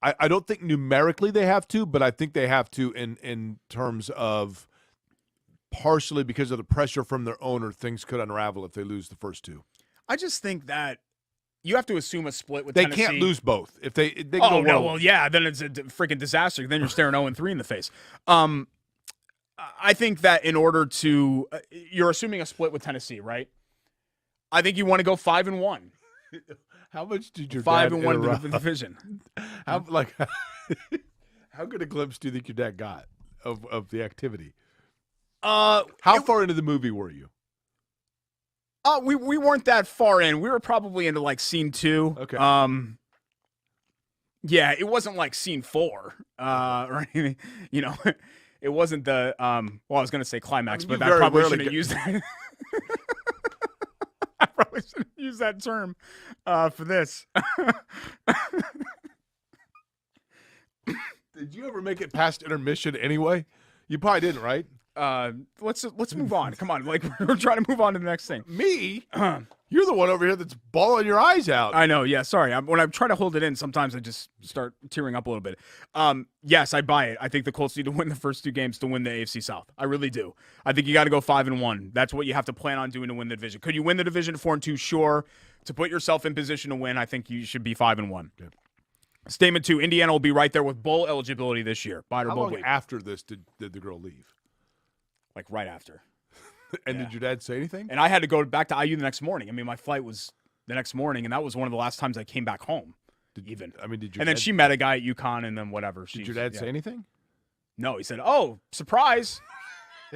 I don't think numerically they have to, but I think they have to in terms of partially because of the pressure from their owner, things could unravel if they lose the first 2. I just think that you have to assume a split with They Tennessee. can't lose both. If they can Oh, go no, one- well, yeah, then it's a freaking disaster. Then you're staring 0-3 in the face. I think that in order to you're assuming a split with Tennessee, right? I think you want to go 5-1. How much did your 5-1 dad in the interrupt? division. How good a glimpse do you think your dad got of the activity? How far into the movie were you? We weren't that far in. We were probably into like scene 2. Okay. Yeah, it wasn't like scene 4 or anything. You know, it wasn't the well, I was gonna say climax, but I probably shouldn't use that. I probably shouldn't use that term for this. Did you ever make it past intermission anyway? You probably didn't, right? Let's move on. Come on, like we're trying to move on to the next thing. Me? You're the one over here that's bawling your eyes out. I know. Yeah, sorry. When I try to hold it in, sometimes I just start tearing up a little bit. Yes, I buy it. I think the Colts need to win the first 2 games to win the AFC South. I really do. I think you got to go 5-1. That's what you have to plan on doing to win the division. Could you win the division 4-2? Sure. To put yourself in position to win, I think you should be 5-1. Good. Statement 2: Indiana will be right there with bowl eligibility this year. Buy it or How bowl long bleep. after this did the girl leave? Like right after. And Yeah. did your dad say anything? And I had to go back to IU the next morning. I mean, my flight was the next morning, and that was one of the last times I came back home. Did your And dad, then she met a guy at UConn, and then whatever. did your dad say anything? No, he said, "Oh, surprise,"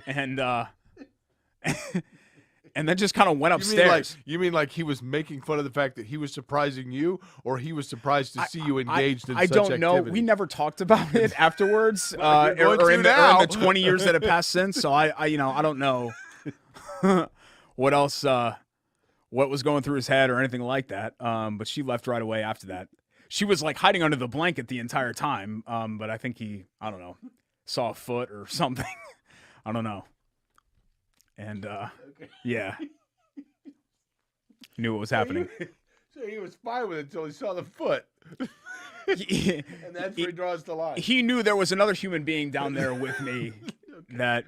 and and then just kind of went upstairs. You mean like he was making fun of the fact that he was surprising you, or he was surprised to see you engaged in I such don't know. activity? We never talked about it afterwards, Well, you're or going in to the now. 20 years that have passed since. So I don't know what else, what was going through his head or anything like that. But she left right away after that. She was like hiding under the blanket the entire time. But I think I don't know, saw a foot or something. I don't know. And yeah, knew what was happening. So he was fine with it until he saw the foot. And that's where he draws the line. He knew there was another human being down there with me that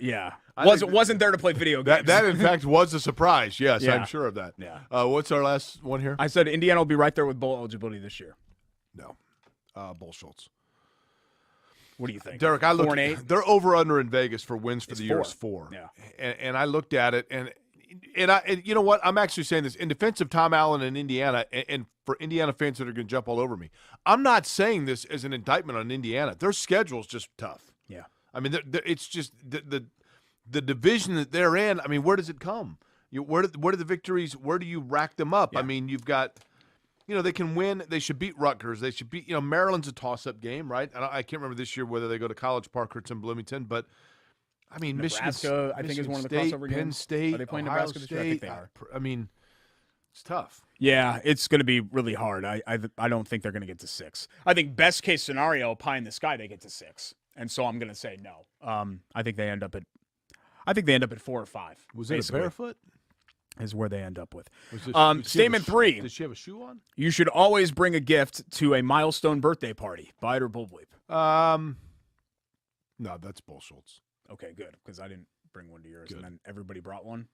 I wasn't there to play video games. That in fact was a surprise. Yes, Yeah. I'm sure of that. Yeah. What's our last one here? I said Indiana will be right there with bowl eligibility this year. No. Bull Schultz. What do you think? Derek, I looked. 4-8? They're over under in Vegas for wins for It's the year 4. is 4. Yeah. And I looked at it, and you know what? I'm actually saying this in defense of Tom Allen in Indiana, and for Indiana fans that are going to jump all over me. I'm not saying this as an indictment on Indiana. Their schedule's just tough. Yeah. I mean, it's just the division that they're in. I mean, where does it come? Where do the victories? Where do you rack them up? Yeah. I mean, you've got. They can win. They should beat Rutgers. They should beat, Maryland's a toss-up game, right? I can't remember this year whether they go to College Park or it's in Bloomington, but, I mean, Nebraska, I think, is one of the crossover Penn games. State, Are they playing Ohio Nebraska this year? I think they are. I mean, it's tough. Yeah, it's going to be really hard. I don't think they're going to get to 6. I think best case scenario, pie in the sky, they get to 6, and so I'm going to say no. I think they end up at 4 or 5. Was it basically, a barefoot? Is where they end up with. Was Statement 3. Did she have a shoe on? You should always bring a gift to a milestone birthday party. Buy it or bull bleep. No, that's Bull Schultz. Okay, good, because I didn't bring one to yours, Good. and then everybody brought one.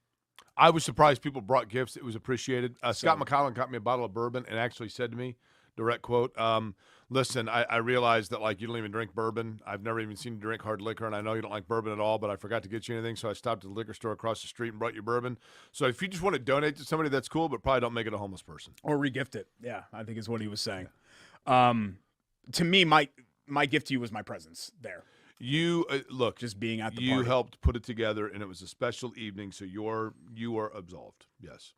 I was surprised people brought gifts. It was appreciated. Scott McCollum got me a bottle of bourbon and actually said to me, direct quote, listen, I realized that, like, you don't even drink bourbon. I've never even seen you drink hard liquor, and I know you don't like bourbon at all, but I forgot to get you anything, so I stopped at the liquor store across the street and brought you bourbon. So if you just want to donate to somebody, that's cool, but probably don't make it a homeless person. Or regift it. Yeah, I think is what he was saying. To me, my gift to you was my presence there. You look, Just being at the you party. helped put it together, and it was a special evening, so you are absolved. Yes.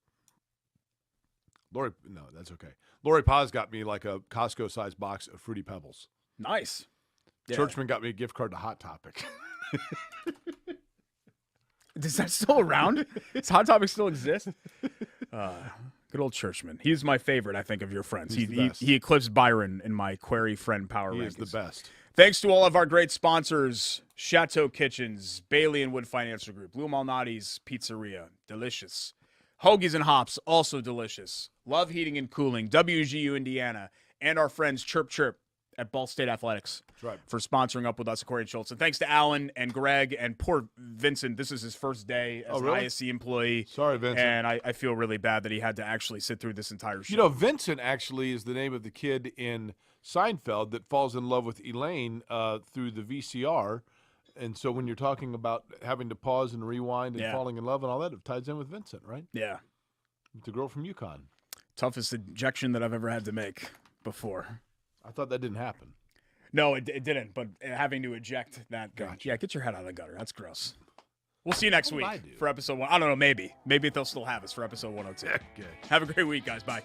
Lori, no, that's okay. Lori Paz got me like a Costco-sized box of Fruity Pebbles. Nice. Yeah. Churchman got me a gift card to Hot Topic. Is that still around? Does Hot Topic still exist? Good old Churchman. He's my favorite, I think, of your friends. He's the best. He eclipsed Byron in my Query Friend Power He Rankings. is the best. Thanks to all of our great sponsors, Chateau Kitchens, Bailey and Wood Financial Group, Lou Malnati's Pizzeria, delicious. Hoagies and Hops, also delicious. Love Heating and Cooling, WGU Indiana, and our friends Chirp Chirp at Ball State Athletics right. for sponsoring up with us, Corey and Schultz. And thanks to Alan and Greg and poor Vincent. This is his first day as an ISC employee. Sorry, Vincent. And I feel really bad that he had to actually sit through this entire show. You know, Vincent actually is the name of the kid in Seinfeld that falls in love with Elaine through the VCR. And so when you're talking about having to pause and rewind and falling in love and all that, it ties in with Vincent, right? Yeah. The girl from UConn. Toughest ejection that I've ever had to make before. I thought that didn't happen. No, it didn't. But having to eject that. Gotcha. Yeah, get your head out of the gutter. That's gross. We'll see you next week I do? for episode 1. I don't know, maybe. Maybe they'll still have us for episode 102. Okay. Have a great week, guys. Bye.